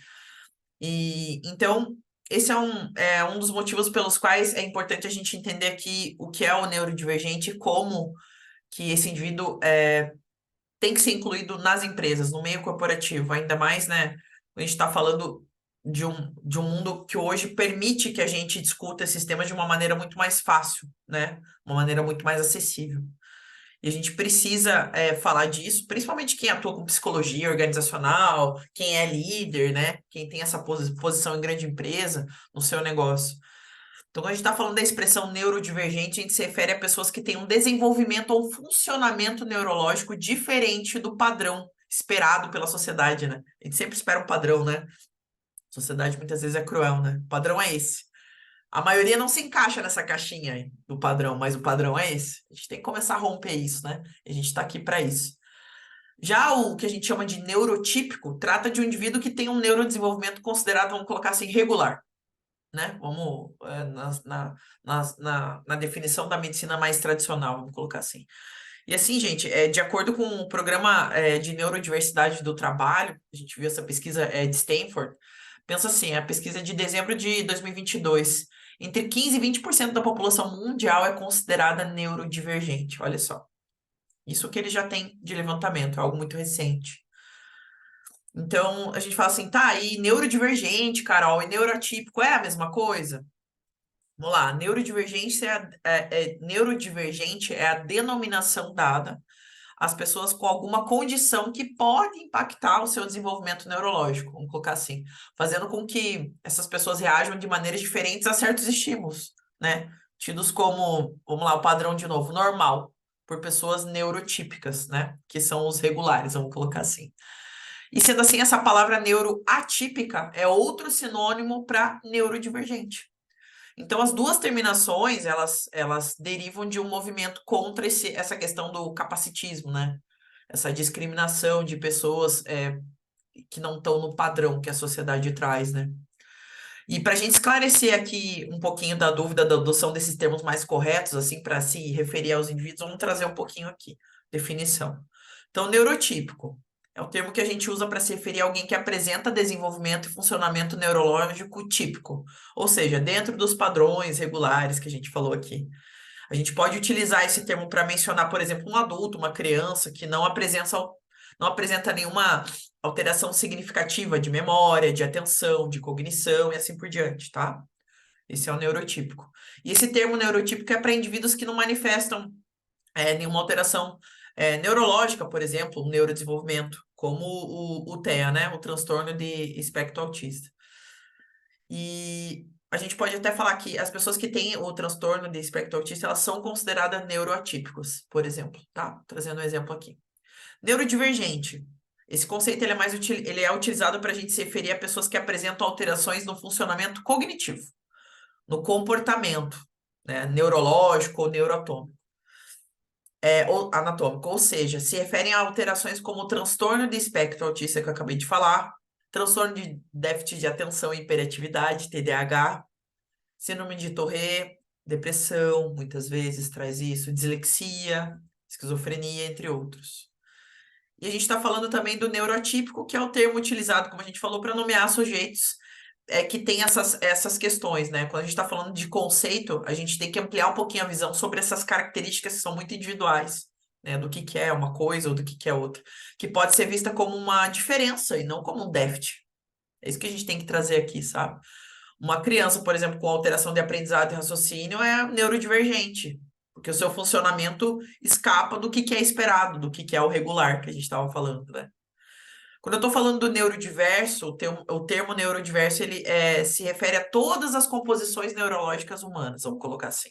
E então, esse é um dos motivos pelos quais é importante a gente entender aqui o que é o neurodivergente e como que esse indivíduo tem que ser incluído nas empresas, no meio corporativo, ainda mais, né? A gente está falando de um mundo que hoje permite que a gente discuta esses temas de uma maneira muito mais fácil, né? Uma maneira muito mais acessível. E a gente precisa falar disso, principalmente quem atua com psicologia organizacional, quem é líder, né? Quem tem essa posição em grande empresa no seu negócio. Então, quando a gente está falando da expressão neurodivergente, a gente se refere a pessoas que têm um desenvolvimento ou um funcionamento neurológico diferente do padrão esperado pela sociedade, né? A gente sempre espera um padrão, né? A sociedade muitas vezes é cruel, né? O padrão é esse. A maioria não se encaixa nessa caixinha aí do padrão, mas o padrão é esse. A gente tem que começar a romper isso, né? E a gente está aqui para isso. Já o que a gente chama de neurotípico trata de um indivíduo que tem um neurodesenvolvimento considerado, vamos colocar assim, regular, né? Vamos na definição da medicina mais tradicional, vamos colocar assim. E assim, gente, de acordo com o programa de neurodiversidade do trabalho, a gente viu essa pesquisa de Stanford, pensa assim, a pesquisa de dezembro de 2022, entre 15% e 20% da população mundial é considerada neurodivergente, olha só. Isso que ele já tem de levantamento, é algo muito recente. Então, a gente fala assim, tá, e neurodivergente, Carol, e neurotípico é a mesma coisa? Vamos lá, neurodivergente é a denominação dada às pessoas com alguma condição que pode impactar o seu desenvolvimento neurológico, vamos colocar assim, fazendo com que essas pessoas reajam de maneiras diferentes a certos estímulos, né? Tidos como, vamos lá, o padrão de novo, normal, por pessoas neurotípicas, né? Que são os regulares, vamos colocar assim. E sendo assim, essa palavra neuroatípica é outro sinônimo para neurodivergente. Então, as duas terminações, elas derivam de um movimento contra essa questão do capacitismo, né? Essa discriminação de pessoas que não estão no padrão que a sociedade traz, né? E para a gente esclarecer aqui um pouquinho da dúvida da adoção desses termos mais corretos, assim, para se referir aos indivíduos, vamos trazer um pouquinho aqui, definição. Então, neurotípico é o termo que a gente usa para se referir a alguém que apresenta desenvolvimento e funcionamento neurológico típico, ou seja, dentro dos padrões regulares que a gente falou aqui. A gente pode utilizar esse termo para mencionar, por exemplo, um adulto, uma criança que não apresenta nenhuma alteração significativa de memória, de atenção, de cognição e assim por diante, tá? Esse é o neurotípico. E esse termo neurotípico é para indivíduos que não manifestam nenhuma alteração neurológica, por exemplo, o neurodesenvolvimento, como o TEA, né? O transtorno de espectro autista. E a gente pode até falar que as pessoas que têm o transtorno de espectro autista, elas são consideradas neuroatípicos, por exemplo, tá? Trazendo um exemplo aqui. Neurodivergente. Esse conceito ele é utilizado para a gente se referir a pessoas que apresentam alterações no funcionamento cognitivo, no comportamento, né, neurológico ou neuroanatômico. Ou seja, se referem a alterações como o transtorno de espectro autista que eu acabei de falar, transtorno de déficit de atenção e hiperatividade, TDAH, síndrome de Tourette, depressão, muitas vezes traz isso, dislexia, esquizofrenia, entre outros. E a gente está falando também do neuroatípico, que é o termo utilizado, como a gente falou, para nomear sujeitos que têm essas questões, né? Quando a gente está falando de conceito, a gente tem que ampliar um pouquinho a visão sobre essas características que são muito individuais, né? Do que é uma coisa ou do que é outra, que pode ser vista como uma diferença e não como um déficit. É isso que a gente tem que trazer aqui, sabe? Uma criança, por exemplo, com alteração de aprendizado e raciocínio é neurodivergente, porque o seu funcionamento escapa do que é esperado, do que é o regular que a gente estava falando, né? Quando eu estou falando do neurodiverso, o termo neurodiverso ele se refere a todas as composições neurológicas humanas, vamos colocar assim.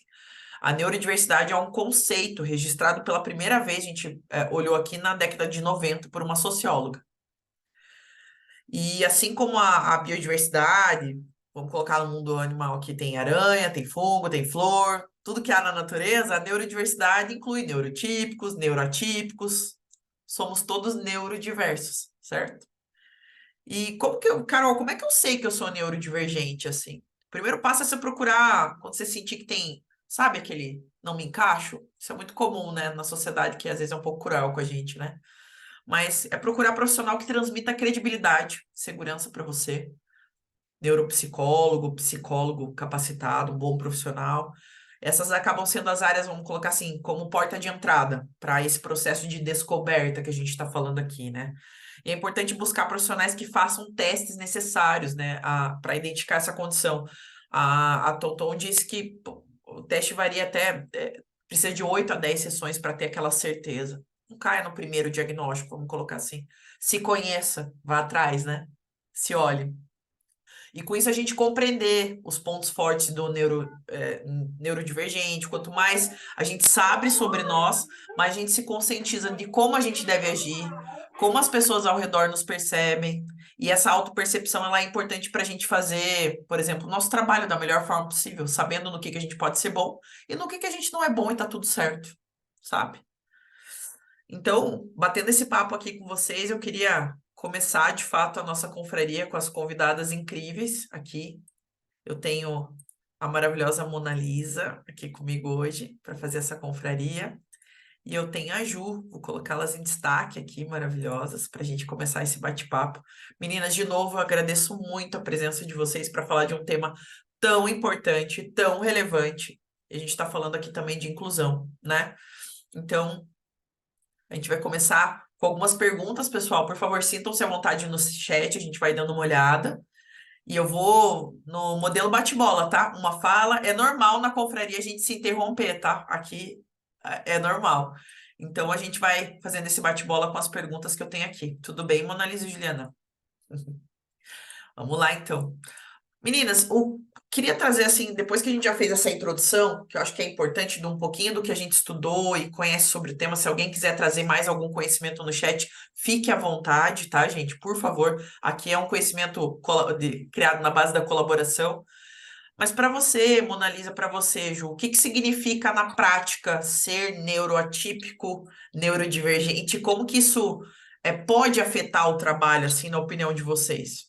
A neurodiversidade é um conceito registrado pela primeira vez, a gente olhou aqui na década de 90 por uma socióloga. E assim como a biodiversidade, vamos colocar no mundo animal aqui, tem aranha, tem fungo, tem flor, tudo que há na natureza, a neurodiversidade inclui neurotípicos, neuroatípicos, somos todos neurodiversos, certo? E Carol, como é que eu sei que eu sou neurodivergente, assim? O primeiro passo é você procurar, quando você sentir que tem, sabe, aquele não me encaixo? Isso é muito comum, né, na sociedade, que às vezes é um pouco cruel com a gente, né? Mas é procurar profissional que transmita credibilidade, segurança para você. Neuropsicólogo, psicólogo capacitado, um bom profissional. Essas acabam sendo as áreas, vamos colocar assim, como porta de entrada para esse processo de descoberta que a gente está falando aqui, né? E é importante buscar profissionais que façam testes necessários, né, para identificar essa condição. A Tonton disse que o teste varia até, precisa de 8 a 10 sessões para ter aquela certeza. Não caia no primeiro diagnóstico, vamos colocar assim. Se conheça, vá atrás, né? Se olhe. E com isso a gente compreender os pontos fortes do neurodivergente. Quanto mais a gente sabe sobre nós, mais a gente se conscientiza de como a gente deve agir, como as pessoas ao redor nos percebem. E essa autopercepção ela é importante para a gente fazer, por exemplo, o nosso trabalho da melhor forma possível, sabendo no que a gente pode ser bom e no que a gente não é bom e tá tudo certo, sabe? Então, batendo esse papo aqui com vocês, eu queria começar, de fato, a nossa confraria com as convidadas incríveis aqui. Eu tenho a maravilhosa Mona Lisa aqui comigo hoje para fazer essa confraria. E eu tenho a Ju, vou colocá-las em destaque aqui, maravilhosas, para a gente começar esse bate-papo. Meninas, de novo, eu agradeço muito a presença de vocês para falar de um tema tão importante, tão relevante. E a gente está falando aqui também de inclusão, né? Então, a gente vai começar com algumas perguntas, pessoal. Por favor, sintam-se à vontade no chat, a gente vai dando uma olhada. E eu vou no modelo bate-bola, tá? Uma fala. É normal na confraria a gente se interromper, tá? Aqui é normal. Então, a gente vai fazendo esse bate-bola com as perguntas que eu tenho aqui. Tudo bem, Mona Lisa e Juliana? Vamos lá, então. Meninas, queria trazer assim, depois que a gente já fez essa introdução, que eu acho que é importante de um pouquinho do que a gente estudou e conhece sobre o tema, se alguém quiser trazer mais algum conhecimento no chat, fique à vontade, tá, gente? Por favor, aqui é um conhecimento criado na base da colaboração. Mas para você, Mona Lisa, para você, Ju, o que significa na prática ser neuroatípico, neurodivergente? Como que isso pode afetar o trabalho, assim, na opinião de vocês?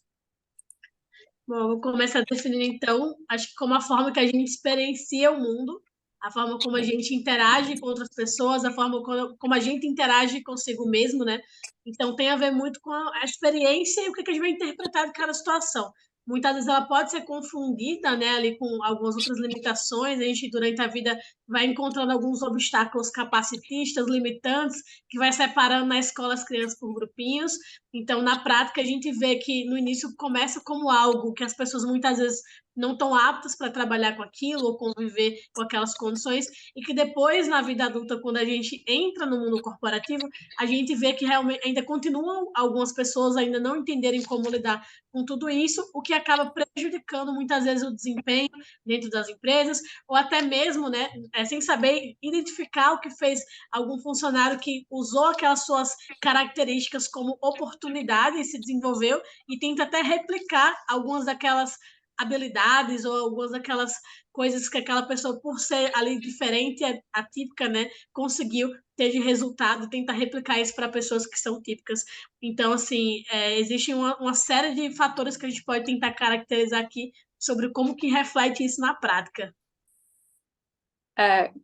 Bom, eu vou começar definindo, então, acho que como a forma que a gente experiencia o mundo, a forma como a gente interage com outras pessoas, a forma como a gente interage consigo mesmo, né? Então, tem a ver muito com a experiência e o que a gente vai interpretar de cada situação. Muitas vezes ela pode ser confundida, né, ali com algumas outras limitações. A gente, durante a vida, vai encontrando alguns obstáculos capacitistas, limitantes, que vai separando na escola as crianças por grupinhos. Então, na prática, a gente vê que no início começa como algo que as pessoas muitas vezes não estão aptas para trabalhar com aquilo ou conviver com aquelas condições, e que depois, na vida adulta, quando a gente entra no mundo corporativo, a gente vê que realmente ainda continuam algumas pessoas ainda não entenderem como lidar com tudo isso, o que acaba prejudicando muitas vezes o desempenho dentro das empresas, ou até mesmo, né, sem saber identificar o que fez algum funcionário que usou aquelas suas características como oportunidade e se desenvolveu e tenta até replicar algumas daquelas habilidades ou algumas daquelas coisas que aquela pessoa, por ser ali diferente, atípica, né, conseguiu ter de resultado, tenta replicar isso para pessoas que são típicas. Então, assim, existe uma série de fatores que a gente pode tentar caracterizar aqui sobre como que reflete isso na prática.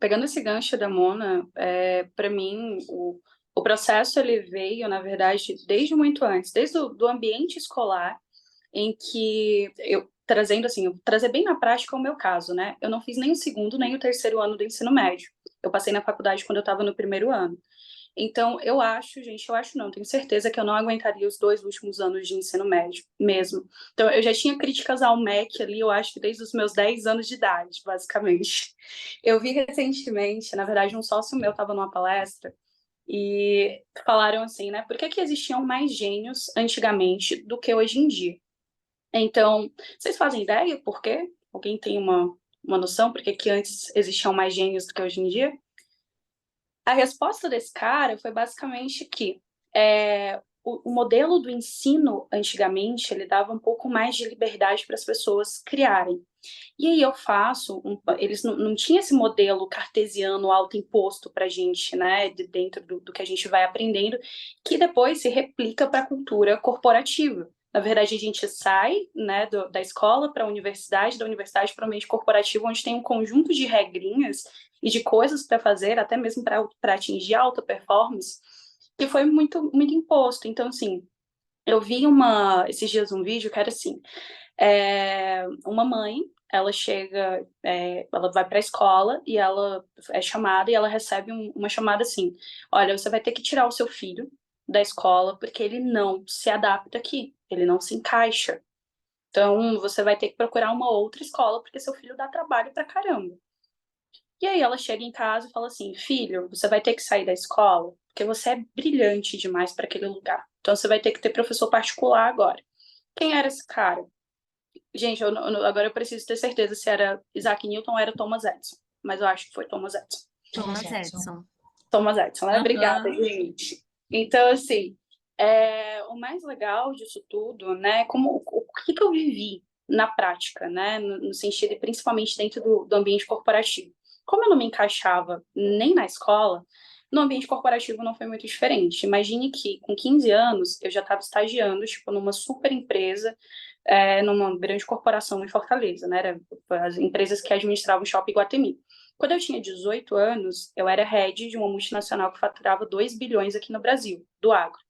Pegando esse gancho da Mona, para mim, o processo ele veio, na verdade, desde muito antes, desde do ambiente escolar, em que trazer bem na prática o meu caso, né? Eu não fiz nem o segundo, nem o terceiro ano do ensino médio. Eu passei na faculdade quando eu estava no primeiro ano. Então, eu acho não, tenho certeza que eu não aguentaria os 2 últimos anos de ensino médio, mesmo. Então, eu já tinha críticas ao MEC ali, eu acho que desde os meus 10 anos de idade, basicamente. Eu vi recentemente, na verdade, um sócio meu estava numa palestra, e falaram assim, né, por que existiam mais gênios antigamente do que hoje em dia? Então, vocês fazem ideia por quê? Alguém tem uma noção por que antes existiam mais gênios do que hoje em dia? A resposta desse cara foi basicamente que o modelo do ensino, antigamente, ele dava um pouco mais de liberdade para as pessoas criarem. E aí eles não tinham esse modelo cartesiano autoimposto para a gente, né, dentro do que a gente vai aprendendo, que depois se replica para a cultura corporativa. Na verdade, a gente sai, né, da escola para a universidade, da universidade para o ambiente corporativo, onde tem um conjunto de regrinhas e de coisas para fazer, até mesmo para atingir alta performance, que foi muito, muito imposto. Então, assim, eu vi esses dias um vídeo que era assim, uma mãe, ela chega, ela vai para a escola e ela é chamada e ela recebe uma chamada assim, olha, você vai ter que tirar o seu filho da escola porque ele não se adapta aqui, ele não se encaixa. Então, você vai ter que procurar uma outra escola porque seu filho dá trabalho pra caramba. E aí ela chega em casa e fala assim, filho, você vai ter que sair da escola porque você é brilhante demais para aquele lugar. Então, você vai ter que ter professor particular agora. Quem era esse cara? Gente, agora eu preciso ter certeza se era Isaac Newton ou era Thomas Edison. Mas eu acho que foi Thomas Edison. Thomas Edison. Thomas Edison, né? Obrigada, gente. Então, assim, o mais legal disso tudo, né? O que eu vivi na prática, né? No sentido, principalmente dentro do ambiente corporativo. Como eu não me encaixava nem na escola, no ambiente corporativo não foi muito diferente. Imagine que com 15 anos eu já estava estagiando, tipo, numa super empresa, numa grande corporação em Fortaleza, né? Era as empresas que administravam o Shopping Iguatemi. Quando eu tinha 18 anos, eu era head de uma multinacional que faturava 2 bilhões aqui no Brasil, do agro.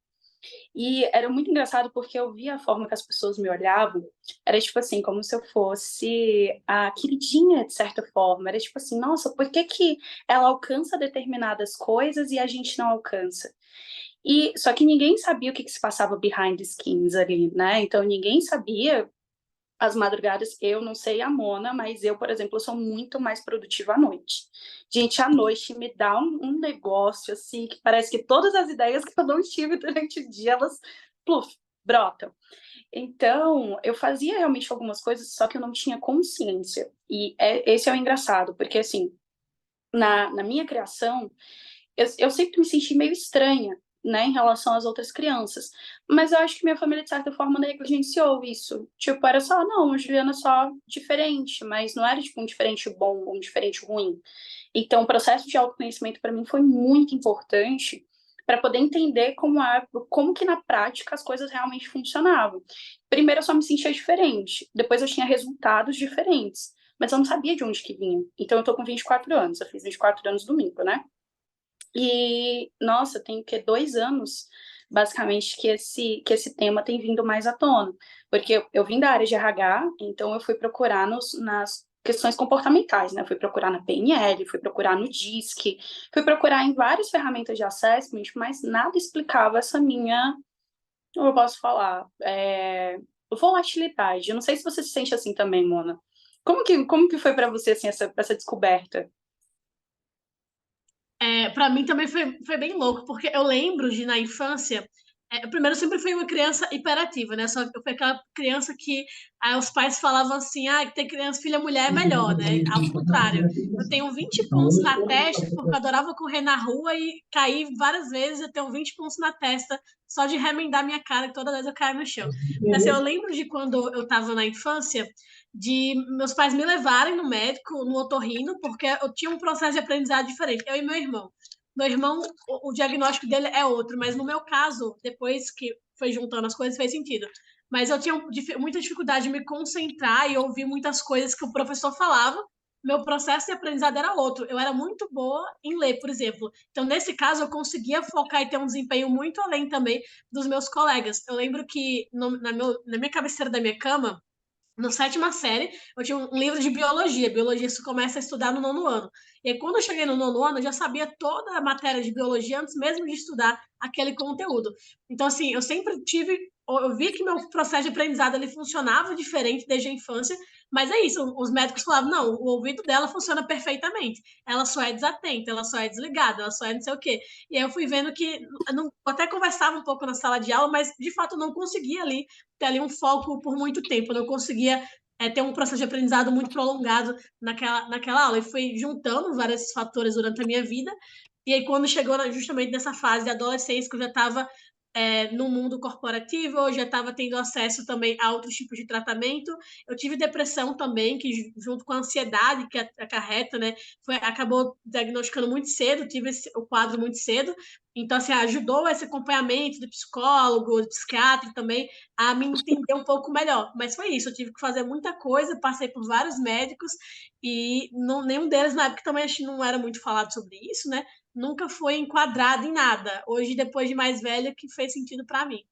E era muito engraçado porque eu via a forma que as pessoas me olhavam, era tipo assim, como se eu fosse a queridinha, de certa forma. Era tipo assim, nossa, por que ela alcança determinadas coisas e a gente não alcança? E só que ninguém sabia o que se passava behind the scenes ali, né? Então ninguém sabia as madrugadas. Eu não sei a Mona, mas eu, por exemplo, sou muito mais produtiva à noite. Gente, à noite me dá um negócio assim que parece que todas as ideias que eu não tive durante o dia, elas pluf, brotam. Então, eu fazia realmente algumas coisas, só que eu não tinha consciência. E esse é o engraçado, porque assim, na minha criação, eu sempre me senti meio estranha, né, em relação às outras crianças. Mas eu acho que minha família, de certa forma, negligenciou isso. Tipo, era só, não, a Juliana é só diferente, mas não era, tipo, um diferente bom ou um diferente ruim. Então, o processo de autoconhecimento, para mim, foi muito importante, para poder entender como que na prática as coisas realmente funcionavam. Primeiro eu só me sentia diferente, depois eu tinha resultados diferentes, mas eu não sabia de onde que vinha. Então eu tô com 24 anos, eu fiz 24 anos domingo, né? E, nossa, tem que 2 anos, basicamente, que esse tema tem vindo mais à tona. Porque eu vim da área de RH, então eu fui procurar nas questões comportamentais, né? Fui procurar na PNL, fui procurar no DISC, fui procurar em várias ferramentas de assessment, mas nada explicava essa minha, como eu posso falar, volatilidade. Eu não sei se você se sente assim também, Mona. Como que foi para você, assim, essa descoberta? Para mim também foi bem louco, porque eu lembro de, na infância, primeiro eu sempre fui uma criança hiperativa, né? Só que eu fui aquela criança que os pais falavam assim, que ter criança, filha mulher é melhor, né? Ao contrário, eu tenho 20 pontos na testa porque eu adorava correr na rua e cair várias vezes, eu tenho 20 pontos na testa só de remendar minha cara, que toda vez eu caio no chão. Mas, assim, eu lembro de quando eu estava na infância, de meus pais me levarem no médico, no otorrino, porque eu tinha um processo de aprendizado diferente, eu e meu irmão. Meu irmão, o diagnóstico dele é outro, mas no meu caso, depois que foi juntando as coisas, fez sentido. Mas eu tinha muita dificuldade de me concentrar e ouvir muitas coisas que o professor falava. Meu processo de aprendizado era outro. Eu era muito boa em ler, por exemplo. Então, nesse caso, eu conseguia focar e ter um desempenho muito além também dos meus colegas. Eu lembro que na minha cabeceira da minha cama, na 7ª série, eu tinha um livro de biologia. Biologia se começa a estudar no 9º ano. E aí, quando eu cheguei no 9º ano, eu já sabia toda a matéria de biologia antes mesmo de estudar aquele conteúdo. Então, assim, eu sempre eu vi que meu processo de aprendizado ele funcionava diferente desde a infância, mas é isso, os médicos falavam, não, o ouvido dela funciona perfeitamente, ela só é desatenta, ela só é desligada, ela só é não sei o quê. E aí eu fui vendo que, eu até conversava um pouco na sala de aula, mas de fato eu não conseguia ali ter ali um foco por muito tempo, eu não conseguia ter um processo de aprendizado muito prolongado naquela aula, e fui juntando vários fatores durante a minha vida, e aí quando chegou justamente nessa fase de adolescência, que eu já estava no mundo corporativo, eu já estava tendo acesso também a outros tipos de tratamento. Eu tive depressão também, que junto com a ansiedade que acarreta, né, acabou diagnosticando muito cedo, tive o quadro muito cedo. Então, assim, ajudou esse acompanhamento do psicólogo, do psiquiatra também, a me entender um pouco melhor. Mas foi isso, eu tive que fazer muita coisa, passei por vários médicos e nenhum deles, na época, também acho que não era muito falado sobre isso, né? Nunca foi enquadrado em nada. Hoje, depois de mais velha, que fez sentido para mim.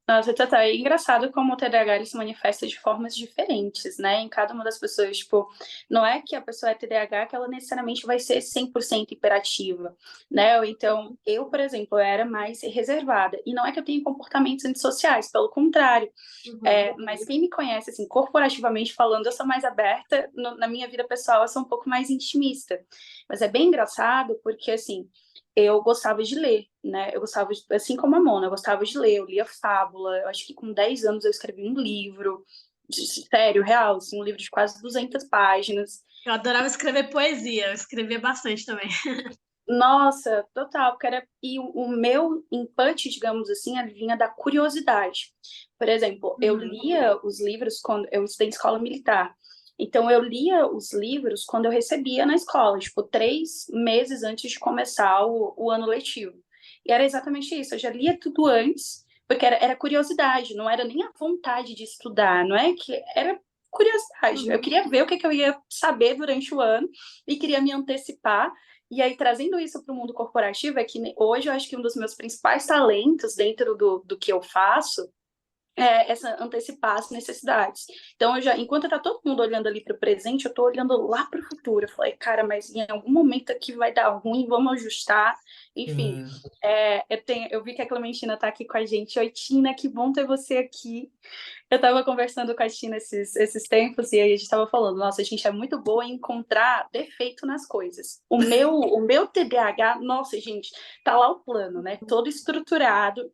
Nossa, Tata, é engraçado como o TDAH ele se manifesta de formas diferentes, né? Em cada uma das pessoas, tipo, não é que a pessoa é TDAH que ela necessariamente vai ser 100% hiperativa, né? Ou então, eu, por exemplo, eu era mais reservada. E não é que eu tenho comportamentos antissociais, pelo contrário. Mas quem me conhece, assim, corporativamente falando, eu sou mais aberta. Na minha vida pessoal, eu sou um pouco mais intimista. Mas é bem engraçado porque, assim, eu gostava de ler, né? Eu gostava, assim como a Mona, eu gostava de ler, eu lia fábula. Eu acho que com 10 anos eu escrevi um livro, sério, real, assim, um livro de quase 200 páginas. Eu adorava escrever poesia, eu escrevia bastante também. Nossa, total, porque e o meu input, digamos assim, ele vinha da curiosidade. Por exemplo, eu lia os livros quando eu estudei em escola militar. Então, eu lia os livros quando eu recebia na escola, tipo, 3 meses antes de começar o ano letivo. E era exatamente isso, eu já lia tudo antes, porque era curiosidade, não era nem a vontade de estudar, não é que era curiosidade. Eu queria ver o que eu ia saber durante o ano e queria me antecipar. E aí, trazendo isso para o mundo corporativo, é que hoje eu acho que um dos meus principais talentos dentro do que eu faço é antecipar as necessidades. Então, enquanto está todo mundo olhando ali para o presente, eu estou olhando lá para o futuro. Eu falei, cara, mas em algum momento aqui vai dar ruim, vamos ajustar. Enfim, eu vi que a Clementina está aqui com a gente. Oi, Tina, que bom ter você aqui. Eu estava conversando com a Tina esses tempos e aí a gente estava falando, nossa, a gente é muito boa em encontrar defeito nas coisas. O meu TDAH, nossa, gente, tá lá o plano, né? Todo estruturado.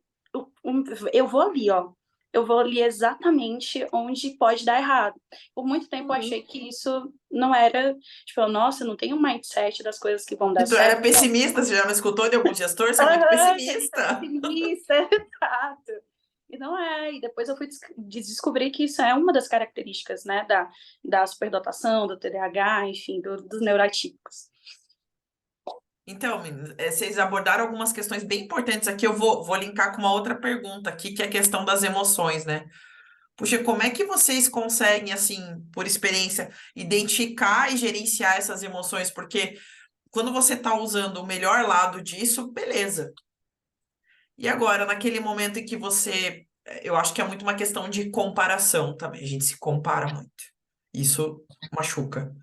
Eu vou ali, ó. Eu vou ali exatamente onde pode dar errado. Por muito tempo eu achei que isso não era, tipo, nossa, não tem um mindset das coisas que vão dar Tu certo. era pessimista, você já me escutou de algum gestor? Você é muito pessimista. Pessimista, exato. E não é, e depois eu fui descobrir que isso é uma das características, né, da superdotação, do TDAH, enfim, dos neurotípicos. Então, meninas, vocês abordaram algumas questões bem importantes aqui. Eu vou linkar com uma outra pergunta aqui, que é a questão das emoções, né? Puxa, como é que vocês conseguem, assim, por experiência, identificar e gerenciar essas emoções? Porque quando você está usando o melhor lado disso, beleza. E agora, naquele momento em que você. Eu acho que é muito uma questão de comparação também. A gente se compara muito. Isso machuca.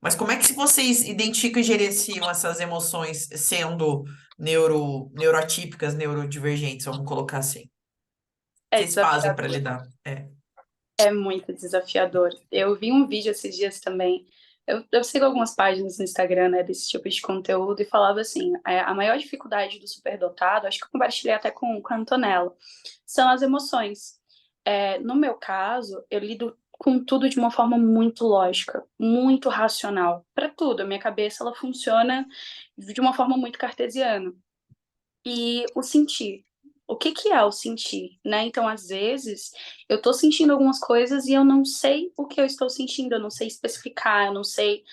Mas como é que vocês identificam e gerenciam essas emoções sendo neuroatípicas, neurodivergentes, vamos colocar assim? É Vocês fazem para desafiador. lidar? É muito desafiador. Eu vi um vídeo esses dias também. Eu sigo algumas páginas no Instagram, né, desse tipo de conteúdo, e falava assim: a maior dificuldade do superdotado, acho que eu compartilhei até com a Antonella, são as emoções. No meu caso, eu lido com tudo de uma forma muito lógica, muito racional. Para tudo, a minha cabeça ela funciona de uma forma muito cartesiana. E o sentir. O que que é o sentir, né? Então, às vezes, eu tô sentindo algumas coisas e eu não sei o que eu estou sentindo, eu não sei especificar, eu não sei.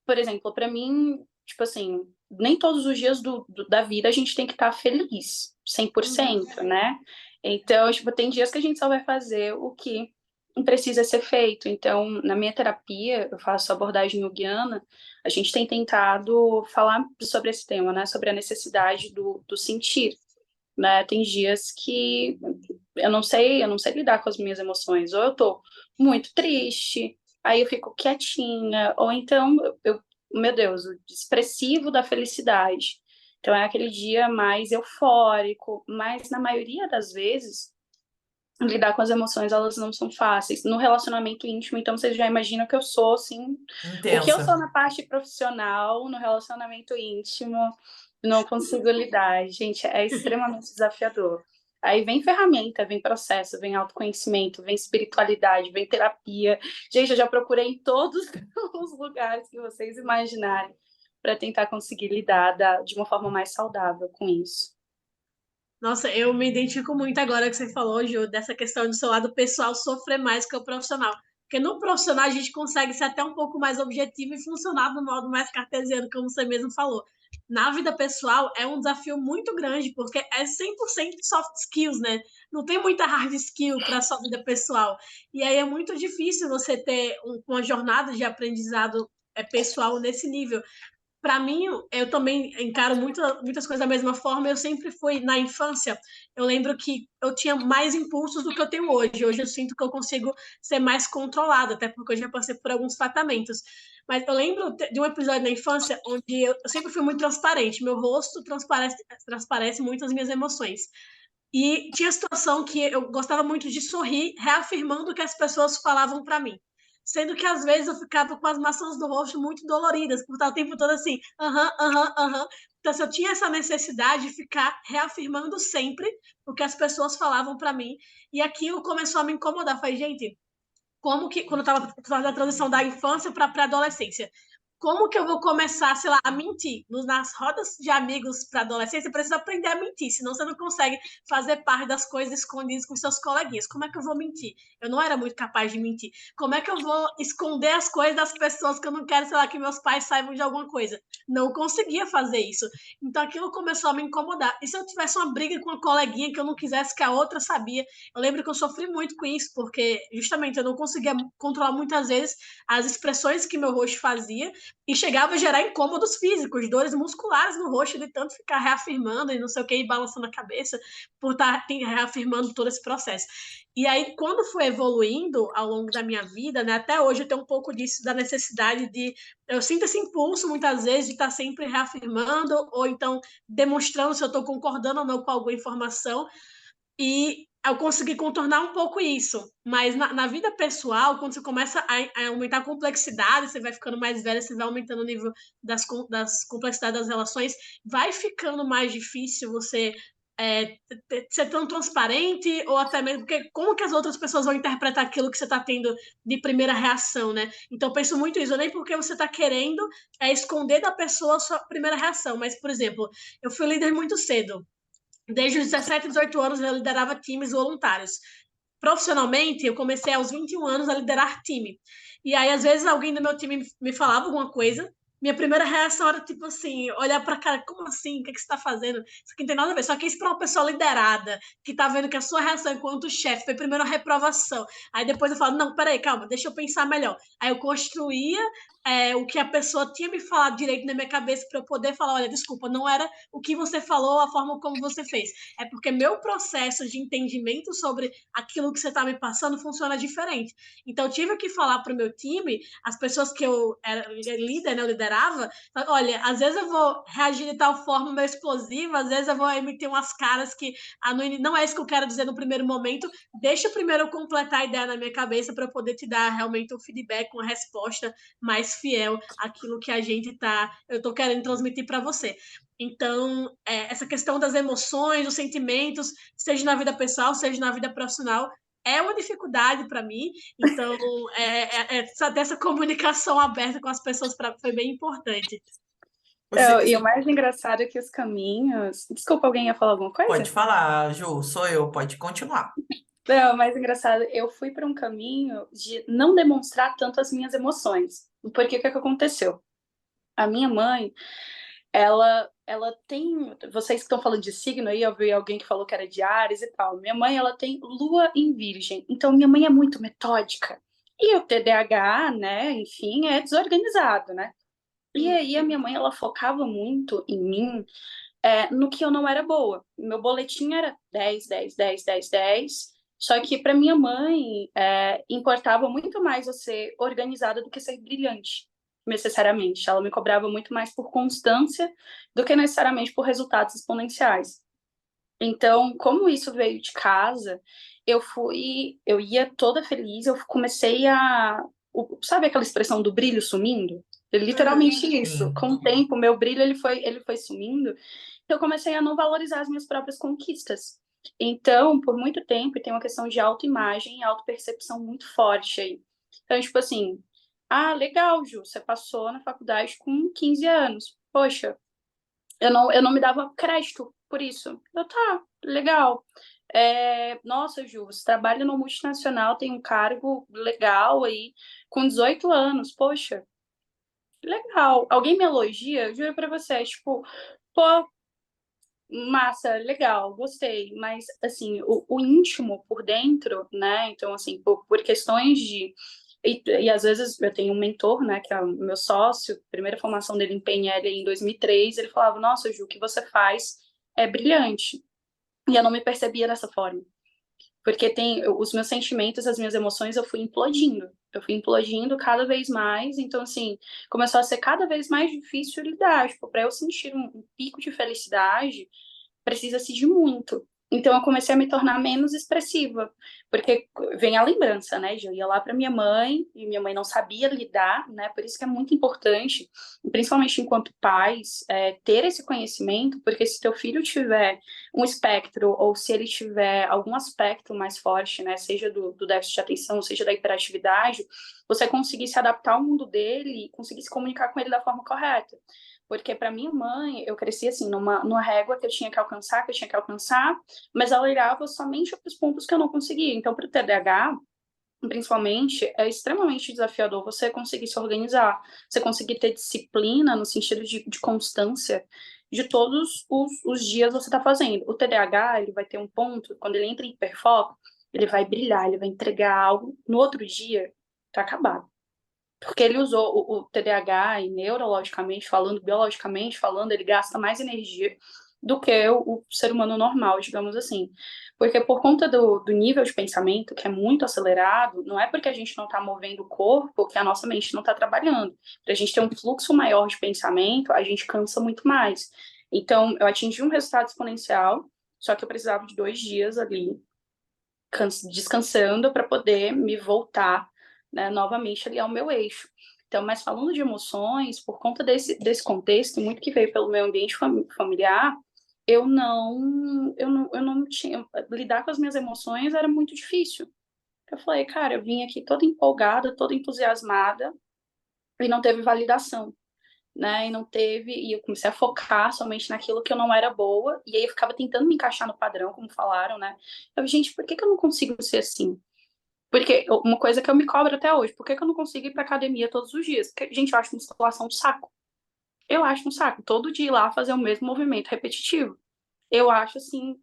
Por exemplo, para mim, tipo assim, nem todos os dias da vida a gente tem que estar feliz, 100%, né? Então, tipo, tem dias que a gente só vai fazer o que precisa ser feito. Então, na minha terapia, eu faço abordagem junguiana, a gente tem tentado falar sobre esse tema, né? Sobre a necessidade do sentir, né? Tem dias que eu não sei lidar com as minhas emoções, ou eu tô muito triste, aí eu fico quietinha, ou então meu Deus, o expressivo da felicidade. Então é aquele dia mais eufórico, mas na maioria das vezes lidar com as emoções elas não são fáceis. No relacionamento íntimo, então vocês já imaginam que eu sou assim, o que eu Intensa. sou na parte profissional, no relacionamento íntimo, não consigo lidar. Gente, é extremamente desafiador. Aí vem ferramenta, vem processo, vem autoconhecimento, vem espiritualidade, vem terapia. Gente, eu já procurei em todos os lugares que vocês imaginarem para tentar conseguir lidar de uma forma mais saudável com isso. Nossa, eu me identifico muito agora que você falou, Ju, dessa questão de seu lado pessoal sofrer mais que o profissional. Porque no profissional a gente consegue ser até um pouco mais objetivo e funcionar do modo mais cartesiano, como você mesmo falou. Na vida pessoal é um desafio muito grande, porque é 100% soft skills, né? Não tem muita hard skill para sua vida pessoal. E aí é muito difícil você ter uma jornada de aprendizado pessoal nesse nível. Para mim, eu também encaro muitas coisas da mesma forma. Eu sempre fui, na infância, eu lembro que eu tinha mais impulsos do que eu tenho hoje. Hoje eu sinto que eu consigo ser mais controlada, até porque eu já passei por alguns tratamentos. Mas eu lembro de um episódio na infância onde eu sempre fui muito transparente. Meu rosto transparece muito as minhas emoções. E tinha situação que eu gostava muito de sorrir, reafirmando o que as pessoas falavam para mim. Sendo que às vezes eu ficava com as maçãs do rosto muito doloridas, por estar o tempo todo assim, aham, aham, aham. Então, se eu tinha essa necessidade de ficar reafirmando sempre o que as pessoas falavam para mim, e aquilo começou a me incomodar. Falei, gente, como que, quando eu estava fazendo a transição da infância para a pré-adolescência, como que eu vou começar, sei lá, a mentir? Nas rodas de amigos para adolescência, você precisa aprender a mentir, senão você não consegue fazer parte das coisas escondidas com seus coleguinhas. Como é que eu vou mentir? Eu não era muito capaz de mentir. Como é que eu vou esconder as coisas das pessoas que eu não quero, sei lá, que meus pais saibam de alguma coisa? Não conseguia fazer isso. Então aquilo começou a me incomodar. E se eu tivesse uma briga com uma coleguinha que eu não quisesse que a outra sabia? Eu lembro que eu sofri muito com isso, porque justamente eu não conseguia controlar muitas vezes as expressões que meu rosto fazia, e chegava a gerar incômodos físicos, dores musculares no rosto, de tanto ficar reafirmando e não sei o que, e balançando a cabeça, por estar reafirmando todo esse processo. E aí, quando foi evoluindo ao longo da minha vida, né, até hoje eu tenho um pouco disso, da necessidade de... Eu sinto esse impulso, muitas vezes, de estar sempre reafirmando, ou então demonstrando se eu estou concordando ou não com alguma informação, e eu consegui contornar um pouco isso. Mas na vida pessoal, quando você começa a aumentar a complexidade, você vai ficando mais velha, você vai aumentando o nível das complexidades das relações, vai ficando mais difícil você ser tão transparente, ou até mesmo porque como que as outras pessoas vão interpretar aquilo que você está tendo de primeira reação, né? Então eu penso muito isso, nem porque você está querendo esconder da pessoa a sua primeira reação, mas, por exemplo, eu fui líder muito cedo. Desde os 17, 18 anos eu liderava times voluntários. Profissionalmente, eu comecei aos 21 anos a liderar time. E aí, às vezes, alguém do meu time me falava alguma coisa, minha primeira reação era tipo assim, olhar pra cara, como assim? O que é que você tá fazendo? Isso aqui não tem nada a ver. Só que isso pra uma pessoa liderada, que tá vendo que a sua reação enquanto chefe foi primeiro a reprovação. Aí depois eu falo, não, peraí, calma, deixa eu pensar melhor. Aí eu construía o que a pessoa tinha me falado direito na minha cabeça para eu poder falar, olha, desculpa, não era o que você falou, a forma como você fez. É porque meu processo de entendimento sobre aquilo que você tá me passando funciona diferente. Então eu tive que falar pro meu time, as pessoas que eu era líder, né, eu liderava, olha, às vezes eu vou reagir de tal forma meio explosiva, às vezes eu vou emitir umas caras que não é isso que eu quero dizer no primeiro momento, deixa primeiro eu completar a ideia na minha cabeça para eu poder te dar realmente um feedback, uma resposta mais fiel àquilo que eu tô querendo transmitir para você. Então, essa questão das emoções, dos sentimentos, seja na vida pessoal, seja na vida profissional, é uma dificuldade para mim. Então, ter essa comunicação aberta com as pessoas foi bem importante. E o mais engraçado é que os caminhos. Desculpa, alguém ia falar alguma coisa? Pode falar, Ju, sou eu, pode continuar. Não, o mais engraçado, eu fui para um caminho de não demonstrar tanto as minhas emoções. Porque o que aconteceu? A minha mãe, ela tem. Vocês que estão falando de signo aí, eu vi alguém que falou que era de Áries e tal. Minha mãe, ela tem lua em Virgem. Então, minha mãe é muito metódica. E o TDAH, né, enfim, é desorganizado, né? E aí a minha mãe, ela focava muito em mim, no que eu não era boa. Meu boletim era 10, 10, 10, 10, 10. Só que para minha mãe, importava muito mais eu ser organizada do que ser brilhante, necessariamente. Ela me cobrava muito mais por constância do que necessariamente por resultados exponenciais. Então, como isso veio de casa, eu ia toda feliz, eu comecei sabe aquela expressão do brilho sumindo? Literalmente isso. Com o tempo, meu brilho ele foi sumindo. Então, eu comecei a não valorizar as minhas próprias conquistas. Então, por muito tempo, tem uma questão de autoimagem e autopercepção muito forte aí. Então, tipo assim, legal, Ju, você passou na faculdade com 15 anos. Poxa, eu não me dava crédito por isso. Tá, legal. Nossa, Ju, você trabalha no multinacional, tem um cargo legal aí, com 18 anos. Poxa, legal. Alguém me elogia? Juro pra você, tipo, pô, massa, legal, gostei. Mas, assim, o íntimo por dentro, né? Então, assim, por questões de... E às vezes eu tenho um mentor, né, que é o meu sócio, primeira formação dele em PNL em 2003, ele falava, nossa, Ju, o que você faz é brilhante. E eu não me percebia dessa forma. Porque os meus sentimentos, as minhas emoções, eu fui implodindo cada vez mais. Então, assim, começou a ser cada vez mais difícil lidar. Tipo, para eu sentir um pico de felicidade, precisa-se de muito. Então, eu comecei a me tornar menos expressiva, porque vem a lembrança, né? Eu ia lá para minha mãe, e minha mãe não sabia lidar, né? Por isso que é muito importante, principalmente enquanto pais, ter esse conhecimento, porque se teu filho tiver um espectro, ou se ele tiver algum aspecto mais forte, né? Seja do déficit de atenção, seja da hiperatividade, você conseguir se adaptar ao mundo dele e conseguir se comunicar com ele da forma correta. Porque para minha mãe, eu cresci assim, numa régua que eu tinha que alcançar, mas ela olhava somente para os pontos que eu não conseguia. Então, para o TDAH, principalmente, é extremamente desafiador você conseguir se organizar, você conseguir ter disciplina no sentido de constância de todos os dias você está fazendo. O TDAH, ele vai ter um ponto, quando ele entra em hiperfoco, ele vai brilhar, ele vai entregar algo, no outro dia, está acabado. Porque ele usou o TDAH e neurologicamente falando, biologicamente falando, ele gasta mais energia do que o ser humano normal, digamos assim. Porque por conta do nível de pensamento, que é muito acelerado, não é porque a gente não está movendo o corpo que a nossa mente não está trabalhando. Para a gente ter um fluxo maior de pensamento, a gente cansa muito mais. Então, eu atingi um resultado exponencial, só que eu precisava de 2 dias ali, descansando para poder me voltar, né, novamente ali ao meu eixo. Então, mas falando de emoções, por conta desse contexto, muito que veio pelo meu ambiente familiar, eu não tinha... Lidar com as minhas emoções era muito difícil. Eu falei, cara, eu vim aqui toda empolgada, toda entusiasmada, e não teve validação, né? E eu comecei a focar somente naquilo que eu não era boa, e aí eu ficava tentando me encaixar no padrão, como falaram, né? Gente, por que eu não consigo ser assim? Porque uma coisa que eu me cobro até hoje, por que eu não consigo ir pra academia todos os dias? Porque, gente, eu acho musculação um saco. Eu acho um saco. Todo dia ir lá fazer o mesmo movimento repetitivo. Eu acho assim.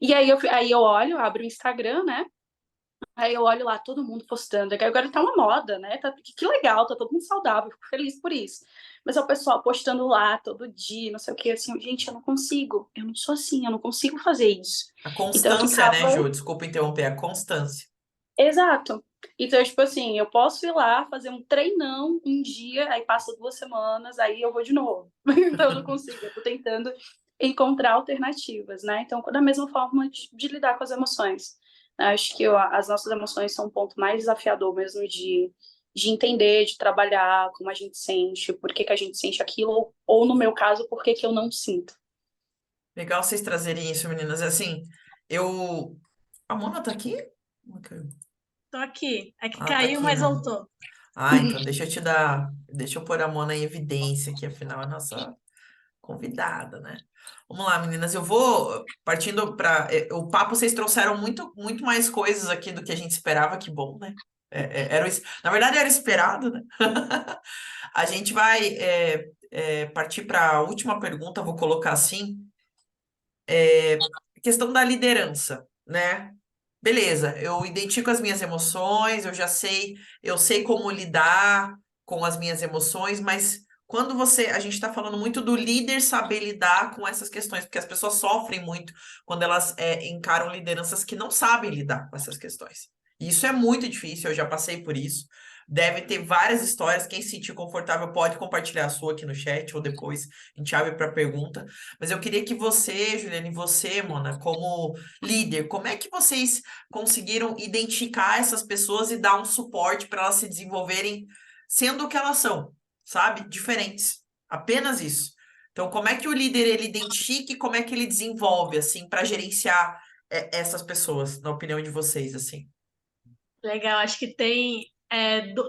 E aí eu olho, abro o Instagram, né? Aí eu olho lá, todo mundo postando. Agora tá uma moda, né? Que legal, tá todo mundo saudável, fico feliz por isso. Mas é o pessoal postando lá todo dia, não sei o que, assim, gente, eu não consigo. Eu não sou assim, eu não consigo fazer isso. A Então eu constância, né, ficava. Ju? Desculpa interromper, a constância. Exato. Então, tipo assim, eu posso ir lá fazer um treinão um dia, aí passa 2 semanas, aí eu vou de novo. Então eu não consigo, eu tô tentando encontrar alternativas, né? Então, da mesma forma de lidar com as emoções. Acho que as nossas emoções são um ponto mais desafiador mesmo de entender, de trabalhar como a gente sente, por que que a gente sente aquilo, ou no meu caso, por que que eu não sinto. Legal vocês trazerem isso, meninas. Assim, eu. A Mona tá aqui? Tô aqui. É que Ah, tá caiu, aqui, mas não. voltou. Ah, então deixa eu te dar. Deixa eu pôr a Mona em evidência, que afinal é a nossa convidada, né? Vamos lá, meninas. Eu vou partindo para o papo. Vocês trouxeram muito, muito mais coisas aqui do que a gente esperava. Que bom, né? Na verdade, era esperado, né? A gente vai partir para a última pergunta. Vou colocar assim: questão da liderança, né? Beleza, eu identifico as minhas emoções, eu sei como lidar com as minhas emoções, mas quando a gente está falando muito do líder saber lidar com essas questões, porque as pessoas sofrem muito quando elas encaram lideranças que não sabem lidar com essas questões. E isso é muito difícil, eu já passei por isso. Deve ter várias histórias. Quem se sentir confortável pode compartilhar a sua aqui no chat ou depois a gente abre para pergunta. Mas eu queria que você, Juliana, e você, Mona, como líder, como é que vocês conseguiram identificar essas pessoas e dar um suporte para elas se desenvolverem sendo o que elas são, sabe? Diferentes. Apenas isso. Então, como é que o líder ele identifica e como é que ele desenvolve assim para gerenciar essas pessoas, na opinião de vocês, assim? Legal, acho que tem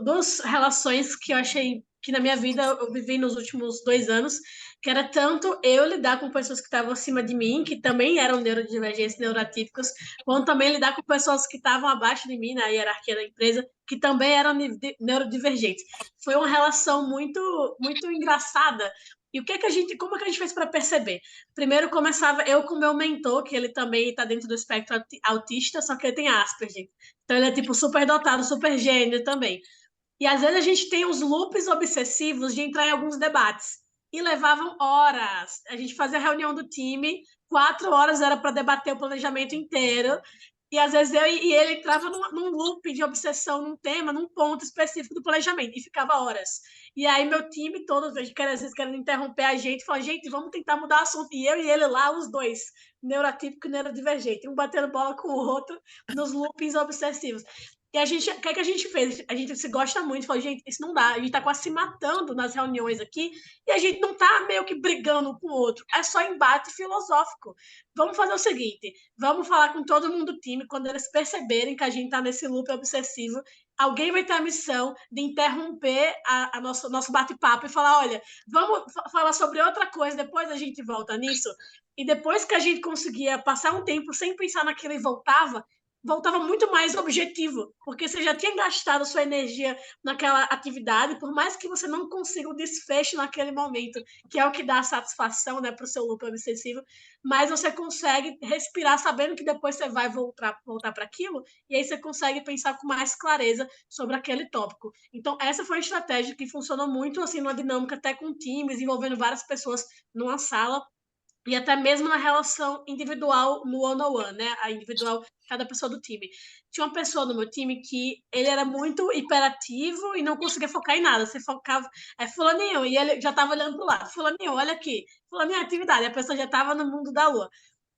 duas relações que eu achei que na minha vida eu vivi nos últimos 2 anos, que era tanto eu lidar com pessoas que estavam acima de mim, que também eram neurodivergentes, neuroatípicos, quanto também lidar com pessoas que estavam abaixo de mim na hierarquia da empresa, que também eram neurodivergentes. Foi uma relação muito, muito engraçada. E como é que a gente fez para perceber? Primeiro começava eu com o meu mentor, que ele também está dentro do espectro autista, só que ele tem Asperger. Então ele é tipo super dotado, super gênio também. E às vezes a gente tem uns loops obsessivos de entrar em alguns debates. E levavam horas. A gente fazia reunião do time, 4 horas era para debater o planejamento inteiro. E às vezes eu e ele entrava num loop de obsessão, num tema, num ponto específico do planejamento, e ficava horas. E aí meu time, todos, às vezes querendo interromper a gente, falando, gente, vamos tentar mudar o assunto. E eu e ele lá, os dois, neurotípico e neurodivergente, um batendo bola com o outro nos loopings obsessivos. E o que é que a gente fez? A gente se gosta muito, falou, gente, isso não dá, a gente tá quase se matando nas reuniões aqui, e a gente não tá meio que brigando com o outro, é só embate filosófico. Vamos fazer o seguinte, vamos falar com todo mundo do time, quando eles perceberem que a gente tá nesse loop obsessivo, alguém vai ter a missão de interromper a nosso bate-papo e falar, olha, vamos falar sobre outra coisa, depois a gente volta nisso. E depois que a gente conseguia passar um tempo sem pensar naquilo e voltava muito mais objetivo, porque você já tinha gastado sua energia naquela atividade, por mais que você não consiga o desfecho naquele momento, que é o que dá a satisfação, né, para o seu loop obsessivo, mas você consegue respirar sabendo que depois você vai voltar para aquilo, e aí você consegue pensar com mais clareza sobre aquele tópico. Então, essa foi uma estratégia que funcionou muito, assim, numa dinâmica até com times, envolvendo várias pessoas numa sala, e até mesmo na relação individual no one-on-one, né? A individual, cada pessoa do time. Tinha uma pessoa no meu time que ele era muito hiperativo e não conseguia focar em nada. Você focava, fulaninho, e ele já estava olhando para o lado. Fulaninho, olha aqui. Fulaninho, atividade. A pessoa já estava no mundo da lua.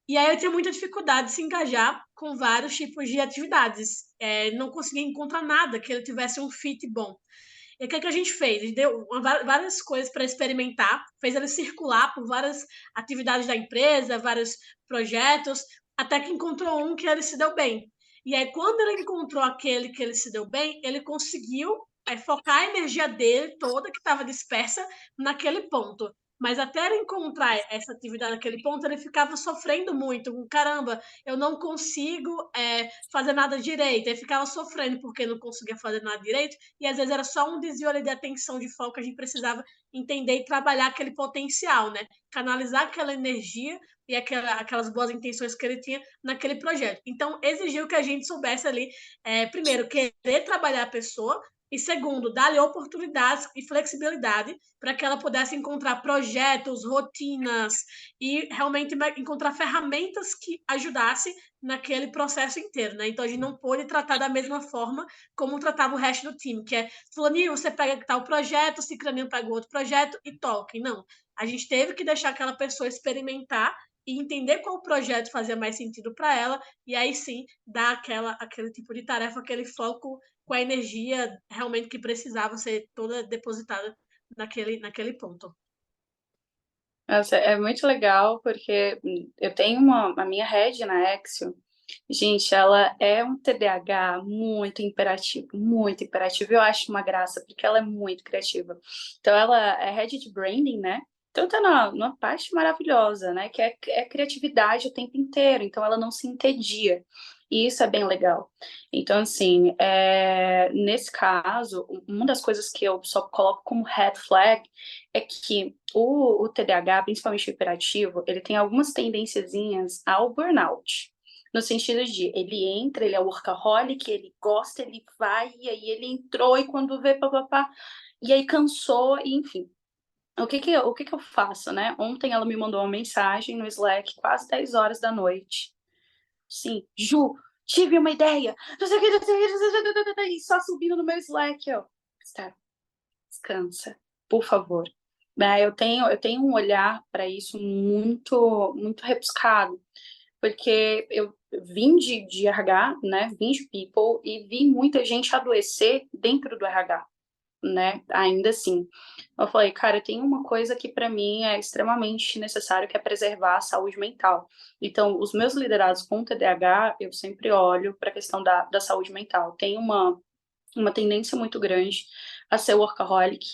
E aí eu tinha muita dificuldade de se engajar com vários tipos de atividades. Não conseguia encontrar nada que ele tivesse um fit bom. E o que a gente fez? A gente deu várias coisas para experimentar, fez ele circular por várias atividades da empresa, vários projetos, até que encontrou um que ele se deu bem. E aí, quando ele encontrou aquele que ele se deu bem, ele conseguiu focar a energia dele toda, que estava dispersa, naquele ponto. mas até ele encontrar essa atividade naquele ponto, ele ficava sofrendo muito. Caramba, eu não consigo fazer nada direito. Ele ficava sofrendo porque não conseguia fazer nada direito, e às vezes era só um desvio ali de atenção, de foco, que a gente precisava entender e trabalhar aquele potencial, né? Canalizar aquela energia e aquelas boas intenções que ele tinha naquele projeto. Então, exigiu que a gente soubesse ali, primeiro, querer trabalhar a pessoa, e segundo, dar-lhe oportunidades e flexibilidade para que ela pudesse encontrar projetos, rotinas e realmente encontrar ferramentas que ajudassem naquele processo inteiro, né? Então, a gente não pôde tratar da mesma forma como tratava o resto do time, que é fulaninho, você pega tal projeto, ciclaninho pega outro projeto e toque. Não, a gente teve que deixar aquela pessoa experimentar e entender qual projeto fazia mais sentido para ela, e aí sim dar aquele tipo de tarefa, aquele foco com a energia realmente que precisava ser toda depositada naquele ponto. Nossa, é muito legal, porque eu tenho a minha head na Axio, gente, ela é um TDAH muito imperativo, muito imperativo. Eu acho uma graça, porque ela é muito criativa. Então, ela é head de branding, né? Então, tá numa parte maravilhosa, né? Que é criatividade o tempo inteiro. Então, ela não se entedia. E isso é bem legal. Então, assim, nesse caso, uma das coisas que eu só coloco como red flag é que o TDAH, principalmente o hiperativo, ele tem algumas tendênciazinhas ao burnout. No sentido de, ele entra, ele é workaholic, ele gosta, ele vai, e aí ele entrou, e quando vê, papapá, e aí cansou, e enfim. O que eu faço, né? Ontem ela me mandou uma mensagem no Slack, quase 10 horas da noite. Sim, Ju, tive uma ideia, não sei o que, e só subindo no meu Slack, ó. Tá, descansa, por favor. Eu tenho um olhar para isso muito, muito rebuscado, porque eu vim de RH, né? Vim de People e vi muita gente adoecer dentro do RH, né? Ainda assim. Eu falei, cara, tem uma coisa que para mim é extremamente necessário, que é preservar a saúde mental. Então, os meus liderados com TDAH, eu sempre olho para a questão da saúde mental. Tem uma tendência muito grande a ser workaholic,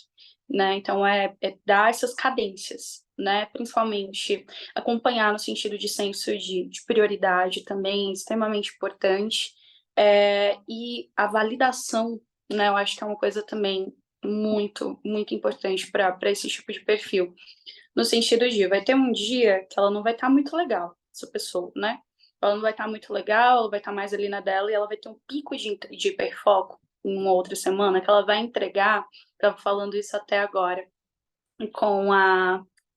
né? Então, é dar essas cadências, né? Principalmente acompanhar no sentido de senso de prioridade também, extremamente importante. E a validação, né? Eu acho que é uma coisa também muito, muito importante para esse tipo de perfil. No sentido de, vai ter um dia que ela não vai estar muito legal, essa pessoa, né? Ela não vai estar muito legal, ela vai estar mais ali na dela, e ela vai ter um pico de hiperfoco em uma outra semana, que ela vai entregar, estava falando isso até agora, com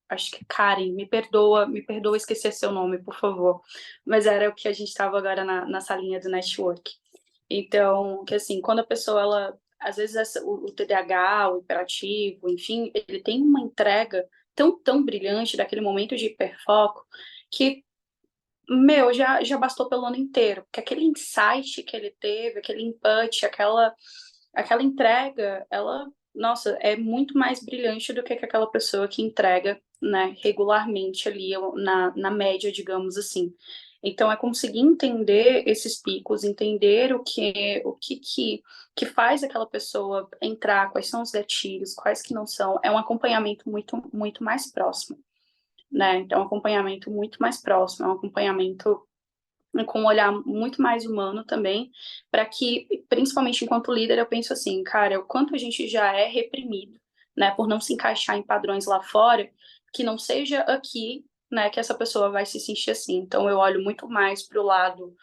acho que Karen, me perdoa esquecer seu nome, por favor, mas era o que a gente estava agora na salinha do network. Então, que assim, quando a pessoa, ela, às vezes o TDAH, o hiperativo, enfim, ele tem uma entrega tão brilhante daquele momento de hiperfoco, que já bastou pelo ano inteiro, porque aquele insight que ele teve, aquele input, aquela entrega, ela, nossa, é muito mais brilhante do que aquela pessoa que entrega, né, regularmente ali na média, digamos assim. Então, é conseguir entender esses picos, entender o que faz aquela pessoa entrar, quais são os gatilhos, quais que não são, é um acompanhamento muito, muito mais próximo, né? Então, um acompanhamento muito mais próximo, é um acompanhamento com um olhar muito mais humano também, para que, principalmente enquanto líder, eu penso assim, cara, o quanto a gente já é reprimido, né, por não se encaixar em padrões lá fora, que não seja aqui, né, que essa pessoa vai se sentir assim. Então, eu olho muito mais para o lado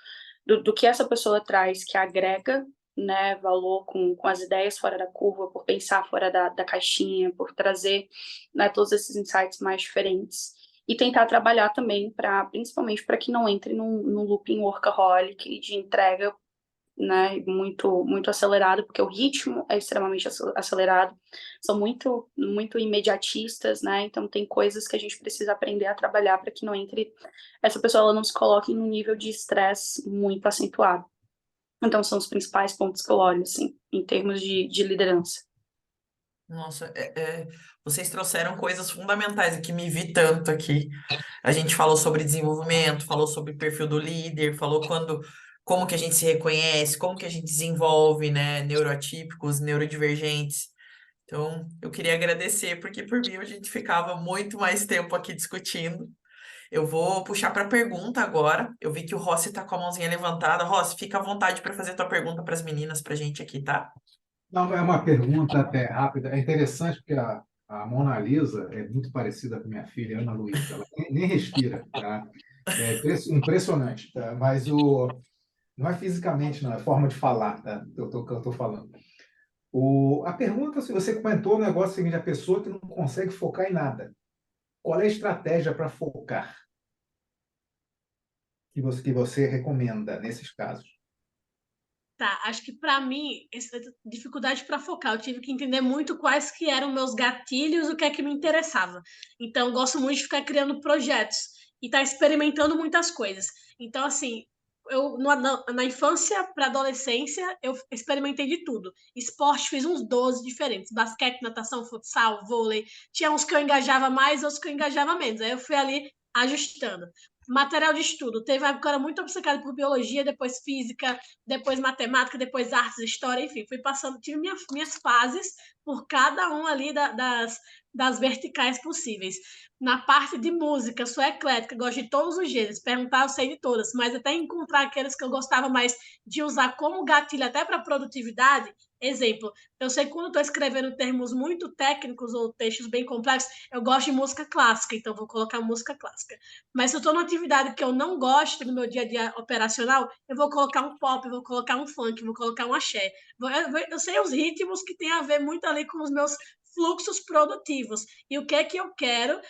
do que essa pessoa traz, que agrega, né, valor com as ideias fora da curva, por pensar fora da caixinha, por trazer, né, todos esses insights mais diferentes. E tentar trabalhar também, principalmente para que não entre num looping workaholic de entrega, né, muito, muito acelerado, porque o ritmo é extremamente acelerado, são muito, muito imediatistas, né, então tem coisas que a gente precisa aprender a trabalhar para que não entre, essa pessoa ela não se coloque num nível de estresse muito acentuado. Então são os principais pontos que eu olho, assim, em termos de liderança. Nossa, vocês trouxeram coisas fundamentais aqui, me vi tanto aqui. A gente falou sobre desenvolvimento, falou sobre perfil do líder, falou como que a gente se reconhece, como que a gente desenvolve, né, neuroatípicos, neurodivergentes. Então, eu queria agradecer, porque por mim a gente ficava muito mais tempo aqui discutindo. Eu vou puxar para a pergunta agora. Eu vi que o Rossi está com a mãozinha levantada. Rossi, fica à vontade para fazer tua pergunta para as meninas, para a gente aqui, tá? Não, é uma pergunta até rápida. É interessante porque a Mona Lisa é muito parecida com minha filha, Ana Luísa. Ela nem respira, tá? É impressionante, tá? Mas não é fisicamente, não, é forma de falar, tá? Que eu tô falando. A pergunta, se você comentou o negócio seguinte, a pessoa que não consegue focar em nada. Qual é a estratégia para focar que você recomenda nesses casos? Tá, acho que para mim, essa dificuldade para focar, eu tive que entender muito quais que eram meus gatilhos, o que é que me interessava. Então, eu gosto muito de ficar criando projetos e estar experimentando muitas coisas. Então, assim, na infância para adolescência, eu experimentei de tudo. Esporte, fiz uns 12 diferentes. Basquete, natação, futsal, vôlei. Tinha uns que eu engajava mais, outros que eu engajava menos. Aí eu fui ali ajustando. Material de estudo. Teve uma época que eu era muito obcecada por biologia, depois física, depois matemática, depois artes, história, enfim, fui passando, tive minhas fases por cada um ali das verticais possíveis. Na parte de música, sou eclética, gosto de todos os gêneros, perguntar eu sei de todas, mas até encontrar aqueles que eu gostava mais de usar como gatilho até para produtividade. Exemplo, eu sei que quando estou escrevendo termos muito técnicos ou textos bem complexos, eu gosto de música clássica, então vou colocar música clássica. Mas se eu estou numa atividade que eu não gosto no meu dia a dia operacional, eu vou colocar um pop, eu vou colocar um funk, eu vou colocar um axé. Eu sei os ritmos que tem a ver muito ali com os meus fluxos produtivos e o que é que eu quero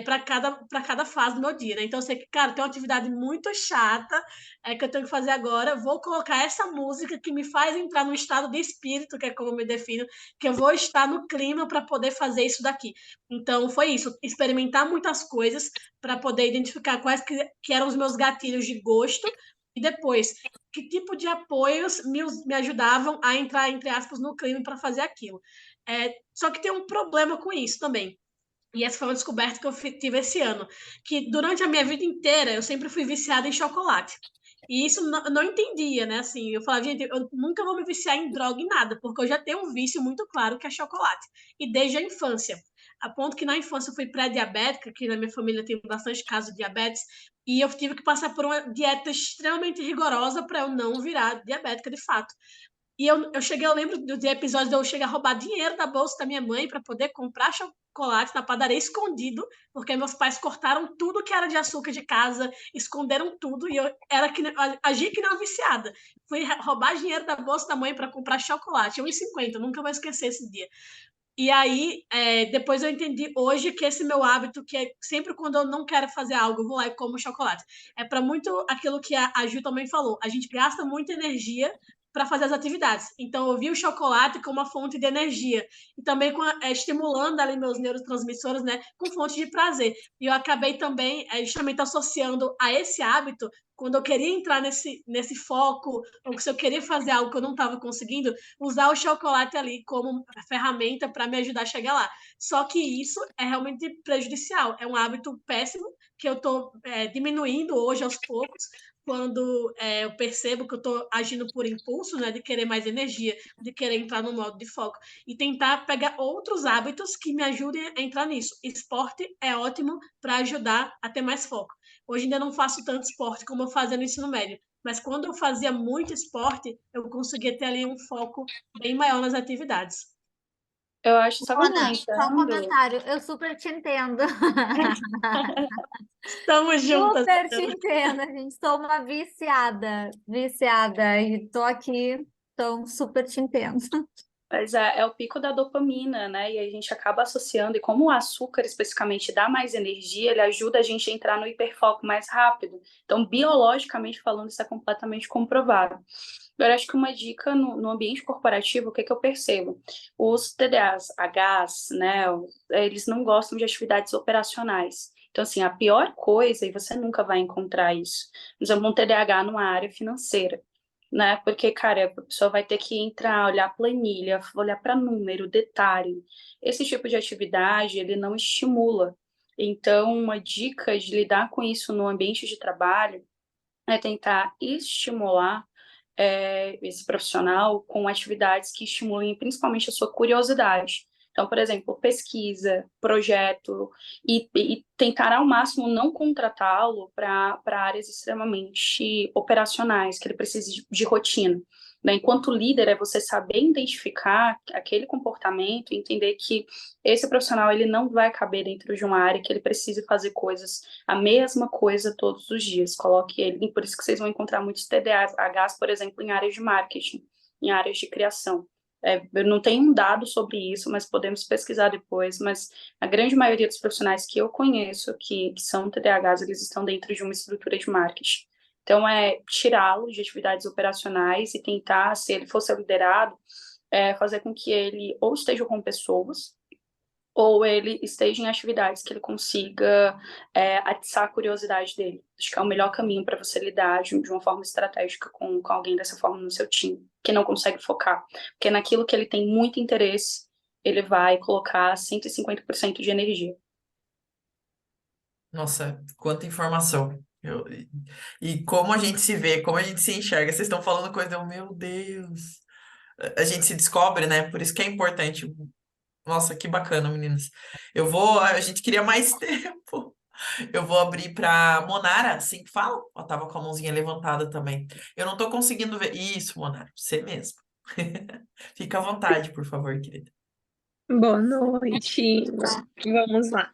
para cada fase do meu dia, né? Então, eu sei que, cara, tem uma atividade muito chata que eu tenho que fazer agora. Vou colocar essa música que me faz entrar no estado de espírito, que é como eu me defino, que eu vou estar no clima para poder fazer isso daqui. Então, foi isso, experimentar muitas coisas para poder identificar quais que eram os meus gatilhos de gosto e depois que tipo de apoios me ajudavam a entrar, entre aspas, no clima para fazer aquilo. Só que tem um problema com isso também. E essa foi uma descoberta que eu tive esse ano, que durante a minha vida inteira eu sempre fui viciada em chocolate. E isso eu não entendia, né? Assim, eu falava, gente, eu nunca vou me viciar em droga e nada, porque eu já tenho um vício muito claro que é chocolate. E desde a infância. A ponto que na infância eu fui pré-diabética, que na minha família tem bastante casos de diabetes, e eu tive que passar por uma dieta extremamente rigorosa para eu não virar diabética de fato. E eu lembro de episódios de eu chegar a roubar dinheiro da bolsa da minha mãe para poder comprar chocolate na padaria escondido, porque meus pais cortaram tudo que era de açúcar de casa, esconderam tudo e eu agi que não viciada. Fui roubar dinheiro da bolsa da mãe para comprar chocolate, 1,50, nunca vou esquecer esse dia. E aí, depois eu entendi hoje que esse meu hábito, que é sempre quando eu não quero fazer algo, eu vou lá e como chocolate. É para muito aquilo que a Ju também falou. A gente gasta muita energia para fazer as atividades. Então, eu vi o chocolate como uma fonte de energia. E também estimulando ali meus neurotransmissores, né, com fonte de prazer. E eu acabei também justamente associando a esse hábito, quando eu queria entrar nesse foco, ou se eu queria fazer algo que eu não estava conseguindo, usar o chocolate ali como ferramenta para me ajudar a chegar lá. Só que isso é realmente prejudicial. É um hábito péssimo que eu estou diminuindo hoje aos poucos, quando eu percebo que eu estou agindo por impulso, né, de querer mais energia, de querer entrar no modo de foco, e tentar pegar outros hábitos que me ajudem a entrar nisso. Esporte é ótimo para ajudar a ter mais foco. Hoje ainda não faço tanto esporte como eu fazia no ensino médio, mas quando eu fazia muito esporte, eu conseguia ter ali um foco bem maior nas atividades. Eu acho, só Ana, só um complementando. comentário. Eu super te entendo. Estamos juntas. Super te entendo. A gente sou uma viciada, e tô aqui, então super te entendo. Mas é o pico da dopamina, né? E a gente acaba associando, e como o açúcar especificamente dá mais energia, ele ajuda a gente a entrar no hiperfoco mais rápido. Então, biologicamente falando, isso é completamente comprovado. Agora, acho que uma dica no ambiente corporativo, o que eu percebo? Os TDAHs, né, eles não gostam de atividades operacionais. Então, assim, a pior coisa, e você nunca vai encontrar isso, por exemplo, um TDAH numa área financeira, né? Porque, cara, a pessoa vai ter que entrar, olhar planilha, olhar para número, detalhe. Esse tipo de atividade, ele não estimula. Então, uma dica de lidar com isso no ambiente de trabalho é tentar estimular esse profissional com atividades que estimulem principalmente a sua curiosidade. Então, por exemplo, pesquisa, projeto, e tentar ao máximo não contratá-lo para áreas extremamente operacionais, que ele precise de rotina. Né? Enquanto líder, é você saber identificar aquele comportamento e entender que esse profissional ele não vai caber dentro de uma área que ele precise fazer a mesma coisa todos os dias. Coloque ele, por isso que vocês vão encontrar muitos TDAHs, por exemplo, em áreas de marketing, em áreas de criação. Eu não tenho um dado sobre isso, mas podemos pesquisar depois, mas a grande maioria dos profissionais que eu conheço que são TDAHs, eles estão dentro de uma estrutura de marketing. Então, tirá-lo de atividades operacionais e tentar, se ele fosse liderado, fazer com que ele ou esteja com pessoas, ou ele esteja em atividades que ele consiga atiçar a curiosidade dele. Acho que é o melhor caminho para você lidar de uma forma estratégica com alguém dessa forma no seu time, que não consegue focar. Porque naquilo que ele tem muito interesse, ele vai colocar 150% de energia. Nossa, quanta informação. E como a gente se vê, como a gente se enxerga. Vocês estão falando coisa, meu Deus. A gente se descobre, né? Por isso que é importante. Nossa, que bacana, meninas. A gente queria mais tempo. Eu vou abrir para Monara, assim que fala. Ela tava com a mãozinha levantada também. Eu não tô conseguindo ver. Isso, Monara, você mesmo. Fica à vontade, por favor, querida. Boa noite. Vamos lá.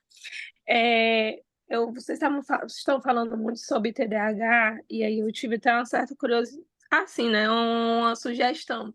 Vocês estão falando muito sobre TDAH, e aí eu tive até uma certa curiosidade, assim, né? Uma sugestão.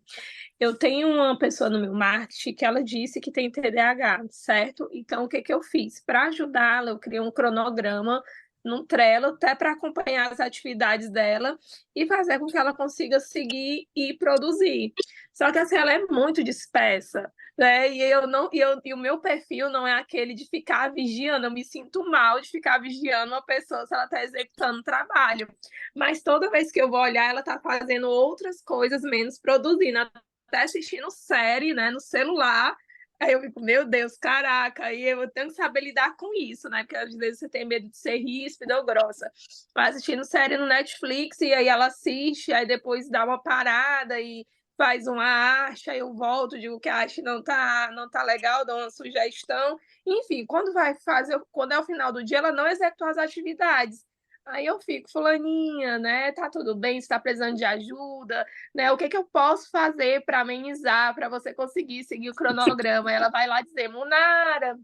Eu tenho uma pessoa no meu marketing que ela disse que tem TDAH, certo? Então, o que eu fiz? Para ajudá-la, eu criei um cronograma no Trello, até para acompanhar as atividades dela e fazer com que ela consiga seguir e produzir. Só que assim, ela é muito dispersa, né? E o meu perfil não é aquele de ficar vigiando. Eu me sinto mal de ficar vigiando uma pessoa se ela está executando trabalho. Mas toda vez que eu vou olhar, ela está fazendo outras coisas menos produzindo, até assistindo série, né, no celular. Aí eu fico, meu Deus, caraca, aí eu tenho que saber lidar com isso, né? Porque às vezes você tem medo de ser ríspida ou grossa. Vai assistindo série no Netflix e aí ela assiste, aí depois dá uma parada e faz uma arte, aí eu volto, digo que a arte não tá legal, dou uma sugestão. Enfim, quando é o final do dia, ela não executou as atividades. Aí eu fico, fulaninha, né? Tá tudo bem? Você tá precisando de ajuda, né? O que eu posso fazer para amenizar, para você conseguir seguir o cronograma? Ela vai lá dizer, Munara,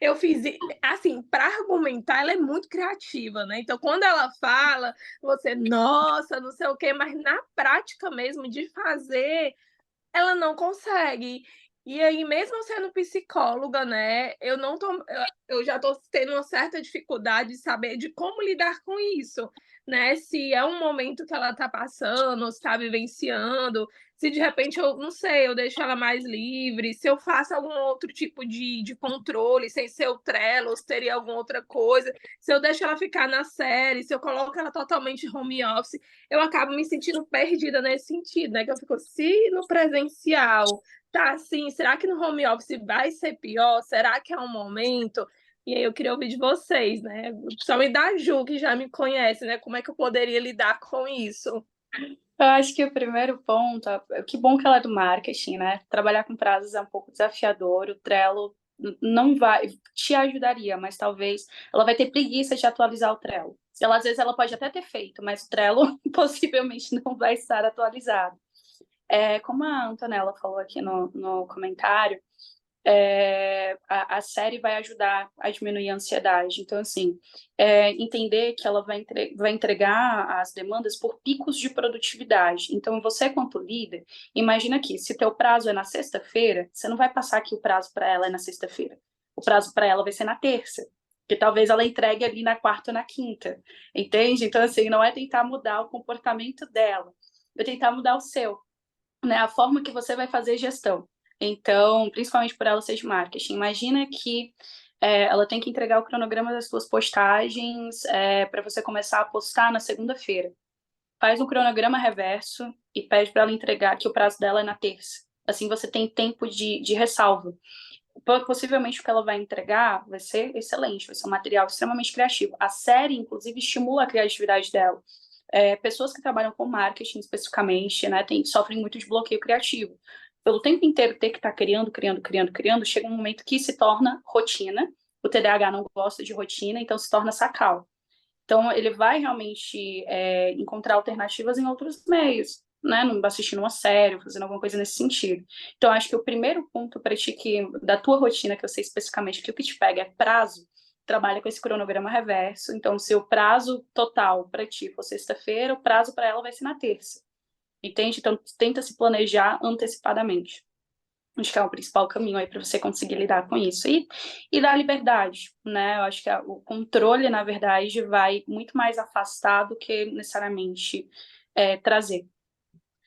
eu fiz, assim, para argumentar, ela é muito criativa, né? Então, quando ela fala, você, nossa, não sei o quê, mas na prática mesmo de fazer, ela não consegue. E aí, mesmo sendo psicóloga, né, eu já estou tendo uma certa dificuldade de saber de como lidar com isso, né? Se é um momento que ela está passando, se está vivenciando, se de repente eu não sei, eu deixo ela mais livre, se eu faço algum outro tipo de controle, sem ser o Trello, se teria alguma outra coisa, se eu deixo ela ficar na série, se eu coloco ela totalmente home office, eu acabo me sentindo perdida nesse sentido, né? Que eu fico, se no presencial tá assim, será que no home office vai ser pior? Será que é um momento? E aí eu queria ouvir de vocês, né? Principalmente da Ju, que já me conhece, né? Como é que eu poderia lidar com isso? Eu acho que o primeiro ponto, que bom que ela é do marketing, né? Trabalhar com prazos é um pouco desafiador, o Trello não vai, te ajudaria, mas talvez ela vai ter preguiça de atualizar o Trello. Às vezes ela pode até ter feito, mas o Trello possivelmente não vai estar atualizado. Como a Antonella falou aqui no comentário, a série vai ajudar a diminuir a ansiedade. Então, assim, entender que ela vai entregar as demandas por picos de produtividade. Então, você, quanto líder, imagina que se teu prazo é na sexta-feira, você não vai passar que o prazo para ela é na sexta-feira. O prazo para ela vai ser na terça. Que talvez ela entregue ali na quarta ou na quinta. Entende? Então, assim, não é tentar mudar o comportamento dela, é tentar mudar o seu, né? A forma que você vai fazer gestão. Então, principalmente por ela ser de marketing, imagina que ela tem que entregar o cronograma das suas postagens para você começar a postar na segunda-feira. Faz um cronograma reverso e pede para ela entregar, que o prazo dela é na terça. Assim você tem tempo de ressalva. Possivelmente o que ela vai entregar vai ser excelente, vai ser um material extremamente criativo. A série, inclusive, estimula a criatividade dela. Pessoas que trabalham com marketing especificamente, né, sofrem muito de bloqueio criativo. pelo tempo inteiro ter que estar criando, chega um momento que se torna rotina. O TDAH não gosta de rotina, então se torna sacal. Então, ele vai realmente encontrar alternativas em outros meios, né? Assistindo uma série, fazendo alguma coisa nesse sentido. Então, acho que o primeiro ponto para ti, da tua rotina, que eu sei especificamente que o que te pega é prazo, trabalha com esse cronograma reverso. Então, se o prazo total para ti for sexta-feira, o prazo para ela vai ser na terça. Entende? Então, tenta se planejar antecipadamente. Acho que é o principal caminho aí para você conseguir lidar com isso. E dar liberdade, né? Eu acho que o controle, na verdade, vai muito mais afastar do que necessariamente trazer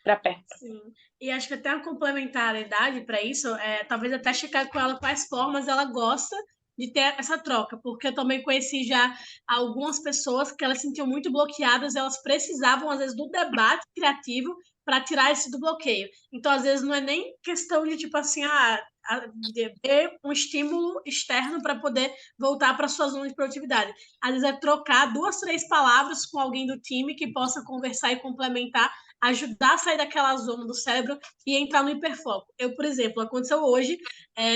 para perto. Sim. E acho que até a complementariedade para isso talvez até checar com ela quais formas ela gosta de ter essa troca, porque eu também conheci já algumas pessoas que elas se sentiam muito bloqueadas, elas precisavam, às vezes, do debate criativo para tirar esse do bloqueio. Então, às vezes, não é nem questão de, tipo assim, de ter um estímulo externo para poder voltar para sua zona de produtividade. Às vezes, é trocar 2, 3 palavras com alguém do time que possa conversar e complementar, ajudar a sair daquela zona do cérebro e entrar no hiperfoco. Eu, por exemplo, aconteceu hoje,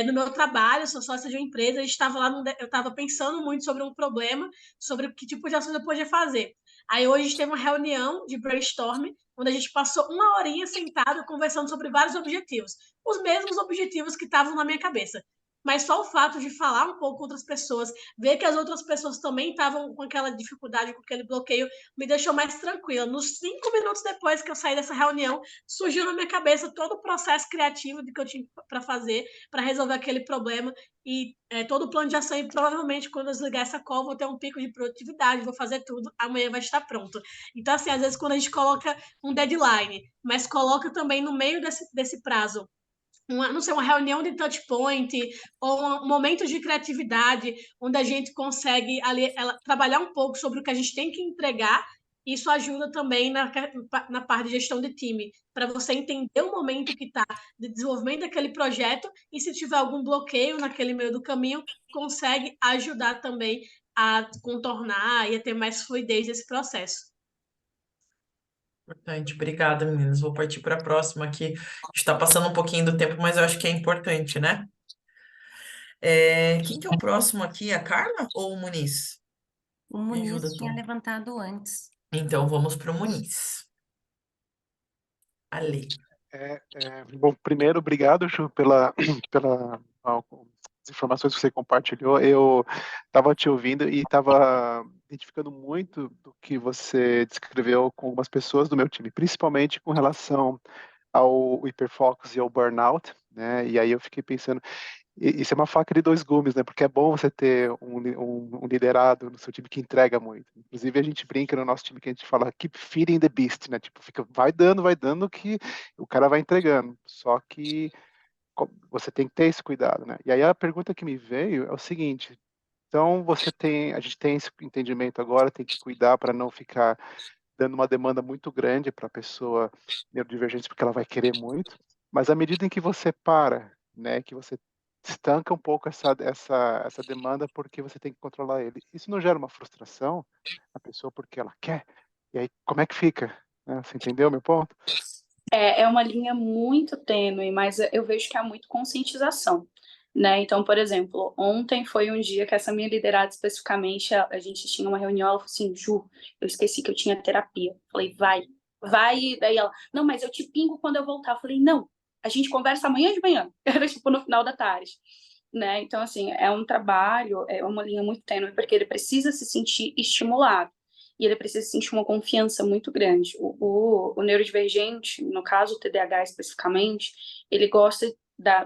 no meu trabalho, sou sócia de uma empresa, eu estava pensando muito sobre um problema, sobre que tipo de ações eu podia fazer. Aí hoje a gente teve uma reunião de brainstorm, onde a gente passou 1 horinha sentado conversando sobre vários objetivos. Os mesmos objetivos que estavam na minha cabeça. Mas só o fato de falar um pouco com outras pessoas, ver que as outras pessoas também estavam com aquela dificuldade, com aquele bloqueio, me deixou mais tranquila. Nos 5 minutos depois que eu saí dessa reunião, surgiu na minha cabeça todo o processo criativo que eu tinha para fazer, para resolver aquele problema, e todo o plano de ação, e provavelmente quando eu desligar essa call, vou ter um pico de produtividade, vou fazer tudo, amanhã vai estar pronto. Então, assim, às vezes quando a gente coloca um deadline, mas coloca também no meio desse prazo, não sei, uma reunião de touch point ou um momento de criatividade onde a gente consegue ali, trabalhar um pouco sobre o que a gente tem que entregar. Isso ajuda também na parte de gestão de time, para você entender o momento que está de desenvolvimento daquele projeto, e se tiver algum bloqueio naquele meio do caminho, consegue ajudar também a contornar e a ter mais fluidez nesse processo. Importante. Obrigada, meninas. Vou partir para a próxima aqui. A gente está passando um pouquinho do tempo, mas eu acho que é importante, né? Quem que é o próximo aqui? A Carla ou o Muniz? O Me Muniz ajuda, tinha Tom. levantado antes. Então, vamos para o Muniz. Ale. Bom, primeiro, obrigado, Ju, pelas informações que você compartilhou. Eu estava te ouvindo e estava identificando muito do que você descreveu com algumas pessoas do meu time, principalmente com relação ao hiperfocus e ao burnout, né? E aí eu fiquei pensando, isso é uma faca de 2 gumes, né? Porque é bom você ter um liderado no seu time que entrega muito. Inclusive, a gente brinca no nosso time que a gente fala keep feeding the beast, né? Tipo, vai dando que o cara vai entregando. Só que você tem que ter esse cuidado, né? E aí a pergunta que me veio é o seguinte: então a gente tem esse entendimento agora, tem que cuidar para não ficar dando uma demanda muito grande para a pessoa neurodivergente, porque ela vai querer muito. Mas à medida em que você para, né, que você estanca um pouco essa demanda, porque você tem que controlar ele. Isso não gera uma frustração na pessoa porque ela quer? E aí, como é que fica? Você entendeu meu ponto? É uma linha muito tênue, mas eu vejo que há muito conscientização, né? Então, por exemplo, ontem foi um dia que essa minha liderada especificamente, a gente tinha uma reunião, ela falou assim, Ju, eu esqueci que eu tinha terapia. Falei, vai. E daí ela, não, mas eu te pingo quando eu voltar. Falei, não, a gente conversa amanhã de manhã. Era tipo no final da tarde, né? Então, assim, é um trabalho, é uma linha muito tênue, porque ele precisa se sentir estimulado. E ele precisa sentir uma confiança muito grande. O neurodivergente, no caso o TDAH especificamente, ele gosta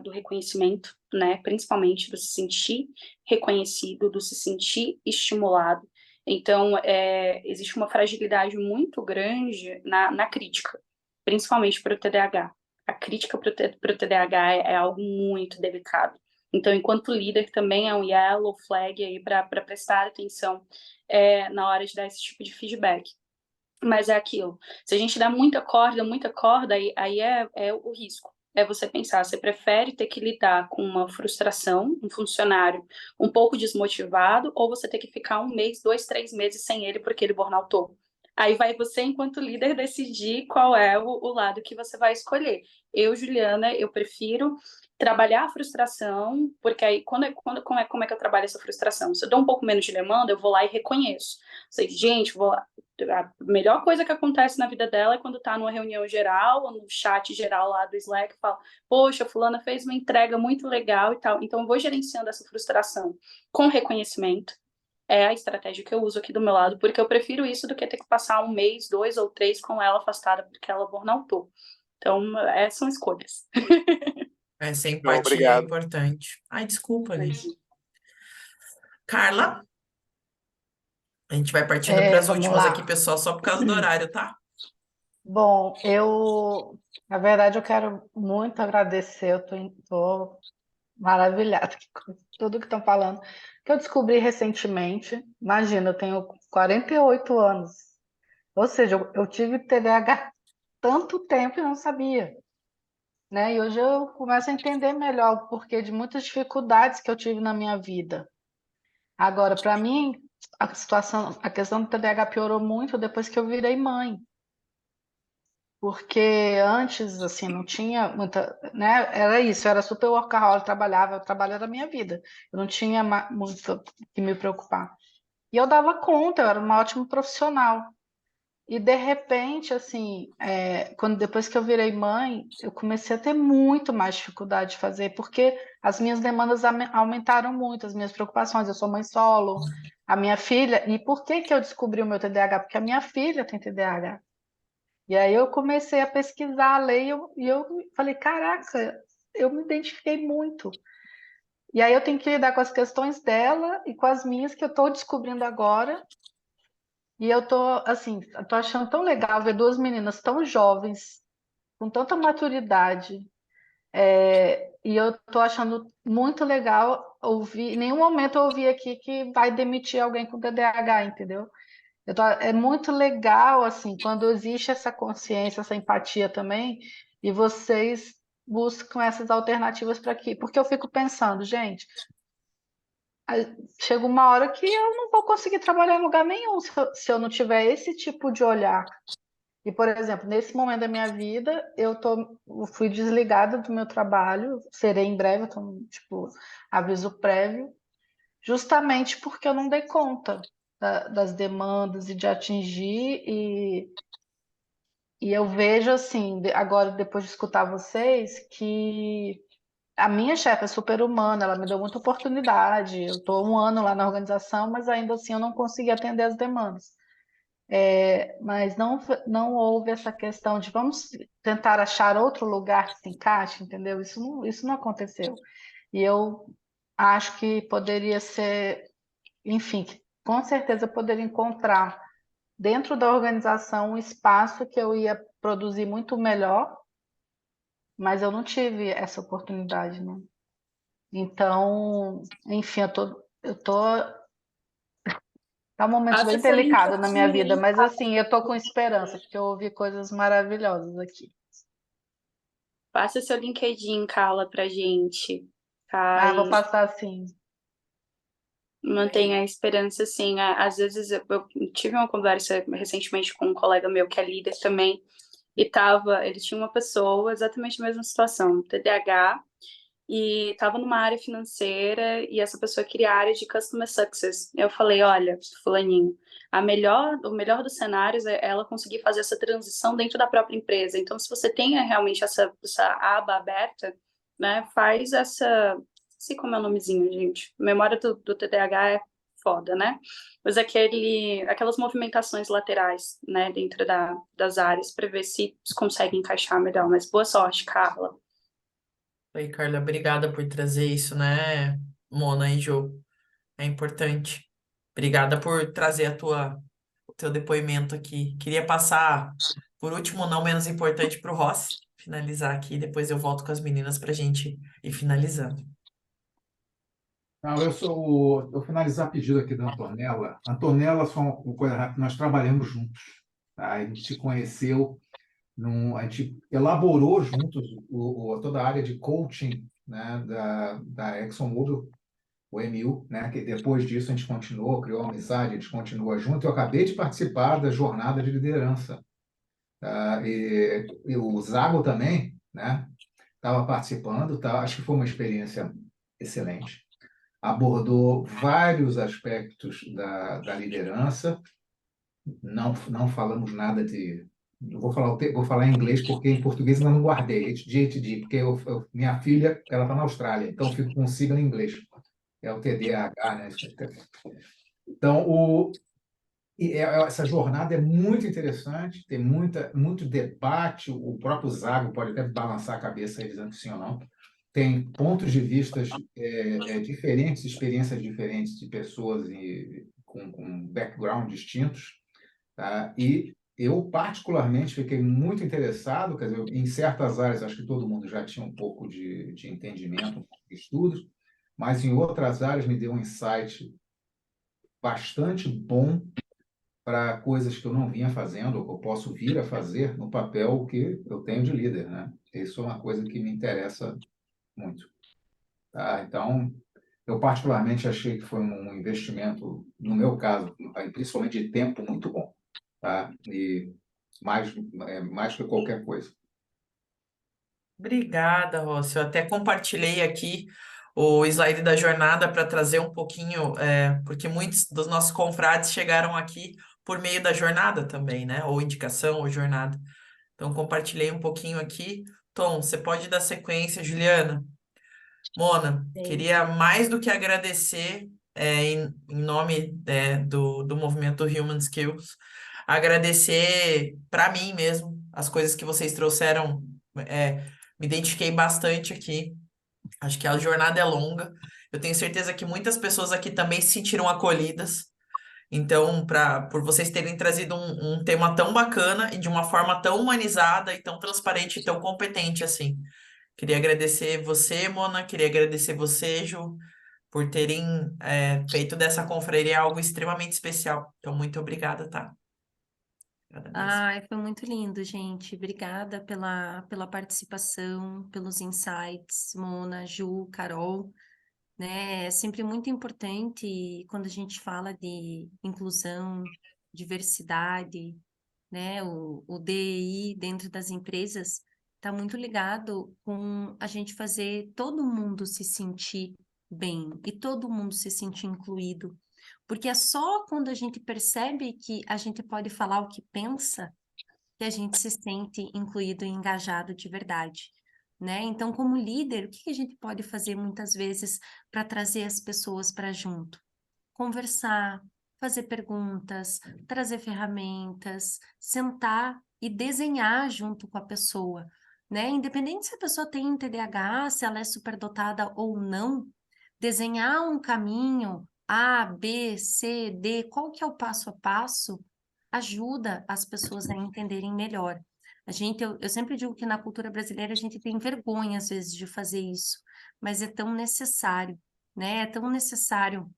do reconhecimento, né? Principalmente do se sentir reconhecido, do se sentir estimulado. Então, existe uma fragilidade muito grande na crítica, principalmente para o TDAH. A crítica para o TDAH é algo muito delicado. Então, enquanto líder, também é um yellow flag aí para prestar atenção na hora de dar esse tipo de feedback. Mas é aquilo. Se a gente dá muita corda, aí é o risco. É você pensar, você prefere ter que lidar com uma frustração, um funcionário um pouco desmotivado, ou você ter que ficar 1 mês, 2, 3 meses sem ele porque ele burnoutou? Aí vai você, enquanto líder, decidir qual é o lado que você vai escolher. Eu, Juliana, eu prefiro trabalhar a frustração, porque aí como é que eu trabalho essa frustração? Se eu dou um pouco menos de demanda, eu vou lá e reconheço. Sei, gente, vou lá. A melhor coisa que acontece na vida dela é quando tá numa reunião geral, ou no chat geral lá do Slack, fala, poxa, fulana fez uma entrega muito legal e tal. Então, eu vou gerenciando essa frustração com reconhecimento. É a estratégia que eu uso aqui do meu lado, porque eu prefiro isso do que ter que passar 1 mês, 2 ou 3 com ela afastada porque ela burnoutou. Então, são escolhas. Essa Bom, empatia é obrigado. importante. Ai, desculpa, Liz. Carla, a gente vai partindo para as Vamos últimas aqui, lá. pessoal, só por causa do horário, tá? Bom, na verdade, eu quero muito agradecer, eu tô maravilhada com tudo que estão falando, que eu descobri recentemente. Imagina, eu tenho 48 anos, ou seja, eu tive TDAH tanto tempo e não sabia, né? E hoje eu começo a entender melhor o porquê de muitas dificuldades que eu tive na minha vida. Agora, para mim, a questão do TDAH piorou muito depois que eu virei mãe. Porque antes, assim, não tinha muita, né? Era isso, eu era super workaholic, trabalhava, o trabalho era a minha vida. Eu não tinha muito que me preocupar. E eu dava conta, eu era uma ótima profissional. E de repente, assim, depois que eu virei mãe, eu comecei a ter muito mais dificuldade de fazer, porque as minhas demandas aumentaram muito, as minhas preocupações. Eu sou mãe solo, a minha filha. E por que que eu descobri o meu TDAH? Porque a minha filha tem TDAH. E aí eu comecei a pesquisar a lei e eu falei, caraca, eu me identifiquei muito. E aí eu tenho que lidar com as questões dela e com as minhas que eu estou descobrindo agora. E eu tô, assim, eu tô achando tão legal ver duas meninas tão jovens, com tanta maturidade. E eu tô achando muito legal ouvir. Em nenhum momento eu ouvi aqui que vai demitir alguém com TDAH, entendeu? É muito legal, assim, quando existe essa consciência, essa empatia também, e vocês buscam essas alternativas para aqui. Porque eu fico pensando, gente, chega uma hora que eu não vou conseguir trabalhar em lugar nenhum se eu não tiver esse tipo de olhar. E, por exemplo, nesse momento da minha vida, eu fui desligada do meu trabalho, serei em breve, então, tipo, aviso prévio, justamente porque eu não dei conta das demandas e de atingir, e eu vejo assim, agora depois de escutar vocês, que a minha chefe é super humana, ela me deu muita oportunidade, eu estou 1 ano lá na organização, mas ainda assim eu não consegui atender as demandas. Mas não houve essa questão de vamos tentar achar outro lugar que se encaixe, entendeu? Isso não aconteceu. E eu acho que poderia ser, enfim, que com certeza eu poderia encontrar dentro da organização um espaço que eu ia produzir muito melhor, mas eu não tive essa oportunidade, né? Então, enfim, tá um momento Faça bem seu delicado na minha LinkedIn vida, aí, mas Carla. assim, eu tô com esperança, porque eu ouvi coisas maravilhosas aqui. Faça seu LinkedIn, Carla, pra gente, tá? Vou E passar assim. mantenha a esperança, assim. Às vezes eu tive uma conversa recentemente com um colega meu que é líder também, e ele tinha uma pessoa exatamente na mesma situação, TDAH, e estava numa área financeira e essa pessoa queria a área de Customer Success. Eu falei, olha, fulaninho, o melhor dos cenários é ela conseguir fazer essa transição dentro da própria empresa. Então, se você tem realmente essa aba aberta, né, faz essa... Não sei como é o nomezinho, gente. A memória do TDAH é foda, né? Mas aquelas movimentações laterais, né, dentro das áreas, para ver se consegue encaixar melhor. Mas boa sorte, Carla. Aí, Carla, obrigada por trazer isso, né, Mona e Jô? É importante. Obrigada por trazer o teu depoimento aqui. Queria passar, por último, não menos importante, para o Rossi finalizar aqui. Depois eu volto com as meninas para a gente ir finalizando. Não, eu finalizar a pedido aqui da Antonella. Antonella, só uma coisa rápida, nós trabalhamos juntos, tá? A gente se conheceu, a gente elaborou juntos toda a área de coaching, né, da ExxonMobil. o Emil, né? Que depois disso a gente continuou, criou uma amizade, a gente continua junto. Eu acabei de participar da jornada de liderança, tá? E o Zago também, né? Estava participando, tá? Acho que foi uma experiência excelente. Abordou vários aspectos da liderança. Não falamos nada de. Eu vou falar em inglês porque em português eu não guardei. HDHD, porque minha filha ela está na Austrália, então eu fico com sigla em inglês. É o TDAH, né? Então, essa jornada é muito interessante, tem muito debate. O próprio Zago pode até balançar a cabeça aí dizendo que sim ou não. Tem pontos de vista diferentes, experiências diferentes de pessoas com background distintos. Tá? E eu, particularmente, fiquei muito interessado, quer dizer, em certas áreas, acho que todo mundo já tinha um pouco de entendimento, um pouco de estudos, mas em outras áreas me deu um insight bastante bom para coisas que eu não vinha fazendo, ou que eu posso vir a fazer no papel que eu tenho de líder, né? Isso é uma coisa que me interessa muito. Tá? Então, eu particularmente achei que foi um investimento, no meu caso, principalmente de tempo, muito bom. Tá? E mais que qualquer coisa. Obrigada, Rossi. Eu até compartilhei aqui o slide da jornada para trazer um pouquinho, porque muitos dos nossos confrades chegaram aqui por meio da jornada também, né? Ou indicação, ou jornada. Então, compartilhei um pouquinho aqui. Tom, você pode dar sequência, Juliana? Mona, queria mais do que agradecer, em nome, do movimento Human Skills, agradecer para mim mesmo as coisas que vocês trouxeram. Me identifiquei bastante aqui. Acho que a jornada é longa. Eu tenho certeza que muitas pessoas aqui também se sentiram acolhidas. Então, por vocês terem trazido um tema tão bacana e de uma forma tão humanizada e tão transparente e tão competente assim. Queria agradecer você, Mona, queria agradecer você, Ju, por terem feito dessa confraria algo extremamente especial. Então, muito obrigada, tá? Obrigada mesmo. Ai, foi muito lindo, gente. Obrigada pela participação, pelos insights, Mona, Ju, Carol, né? É sempre muito importante quando a gente fala de inclusão, diversidade, né? O DEI dentro das empresas está muito ligado com a gente fazer todo mundo se sentir bem e todo mundo se sentir incluído. Porque é só quando a gente percebe que a gente pode falar o que pensa que a gente se sente incluído e engajado de verdade, né? Então, como líder, o que a gente pode fazer muitas vezes para trazer as pessoas para junto? Conversar, fazer perguntas, trazer ferramentas, sentar e desenhar junto com a pessoa, né? Independente se a pessoa tem TDAH, se ela é superdotada ou não, desenhar um caminho A, B, C, D, qual que é o passo a passo, ajuda as pessoas a entenderem melhor. Eu sempre digo que na cultura brasileira a gente tem vergonha às vezes de fazer isso, mas é tão necessário, né? É tão necessário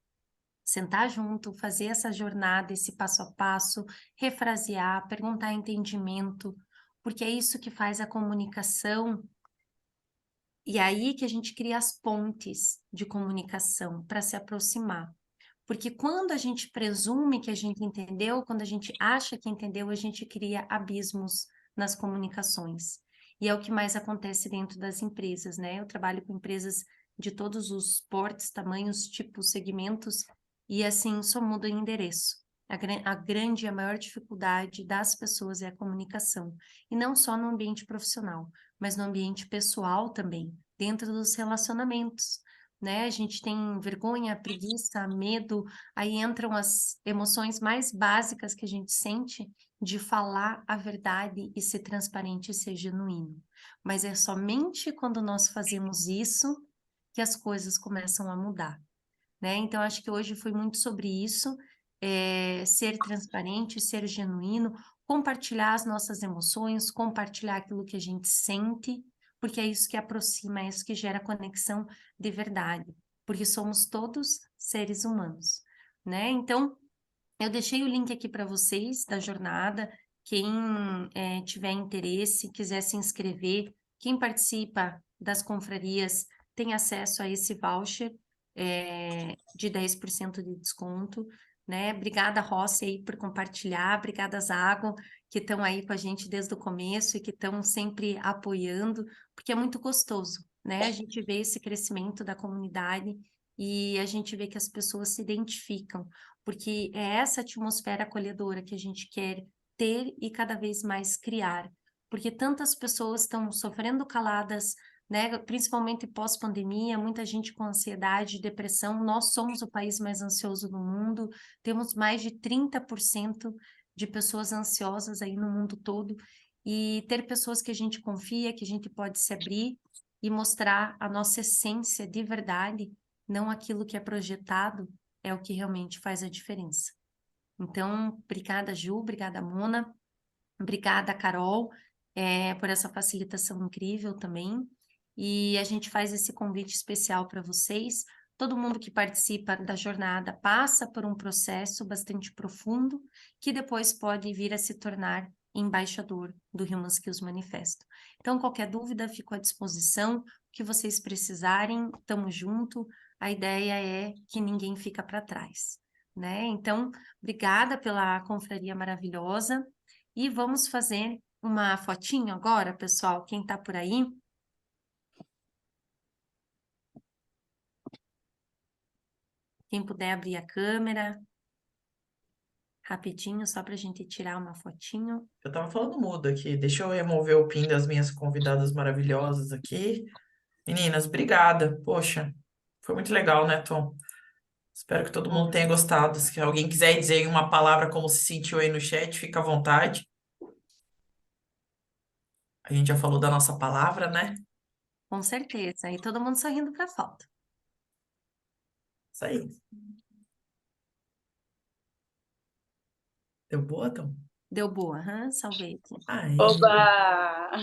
sentar junto, fazer essa jornada, esse passo a passo, refrasear, perguntar entendimento, porque é isso que faz a comunicação. E aí que a gente cria as pontes de comunicação para se aproximar. Porque quando a gente presume que a gente entendeu, quando a gente acha que entendeu, a gente cria abismos nas comunicações. E é o que mais acontece dentro das empresas, né? Eu trabalho com empresas de todos os portes, tamanhos, tipos, segmentos, e assim só muda o endereço. A maior dificuldade das pessoas é a comunicação. E não só no ambiente profissional, mas no ambiente pessoal também, dentro dos relacionamentos, né? A gente tem vergonha, preguiça, medo, aí entram as emoções mais básicas que a gente sente de falar a verdade e ser transparente e ser genuíno. Mas é somente quando nós fazemos isso que as coisas começam a mudar, né? Então, acho que hoje foi muito sobre isso, ser transparente, ser genuíno, compartilhar as nossas emoções, compartilhar aquilo que a gente sente, porque é isso que aproxima, é isso que gera conexão de verdade, porque somos todos seres humanos, né? Então, eu deixei o link aqui para vocês da jornada, quem tiver interesse, quiser se inscrever, quem participa das confrarias tem acesso a esse voucher, de 10% de desconto, né? Obrigada, Rossi, aí por compartilhar, obrigada, Zago, que estão aí com a gente desde o começo e que estão sempre apoiando, porque é muito gostoso, né? A gente vê esse crescimento da comunidade e a gente vê que as pessoas se identificam, porque é essa atmosfera acolhedora que a gente quer ter e cada vez mais criar, porque tantas pessoas estão sofrendo caladas, né? Principalmente pós-pandemia, muita gente com ansiedade, depressão. Nós somos o país mais ansioso do mundo, temos mais de 30% de pessoas ansiosas aí no mundo todo, e ter pessoas que a gente confia, que a gente pode se abrir e mostrar a nossa essência de verdade, não aquilo que é projetado, é o que realmente faz a diferença. Então, obrigada, Ju, obrigada, Mona, obrigada, Carol, por essa facilitação incrível também. E a gente faz esse convite especial para vocês. Todo mundo que participa da jornada passa por um processo bastante profundo, que depois pode vir a se tornar embaixador do Human Skills Manifesto. Então, qualquer dúvida, fico à disposição. O que vocês precisarem, estamos junto. A ideia é que ninguém fica para trás, né? Então, obrigada pela confraria maravilhosa. E vamos fazer uma fotinho agora, pessoal, quem está por aí. Quem puder abrir a câmera, rapidinho, só para a gente tirar uma fotinho. Eu tava falando mudo aqui. Deixa eu remover o pin das minhas convidadas maravilhosas aqui. Meninas, obrigada. Poxa, foi muito legal, né, Tom? Espero que todo mundo tenha gostado. Se alguém quiser dizer em uma palavra como se sentiu aí no chat, fica à vontade. A gente já falou da nossa palavra, né? Com certeza. E todo mundo sorrindo para a foto. Isso aí. Deu boa, Tom? Deu boa, salvei aqui. Aí. Oba!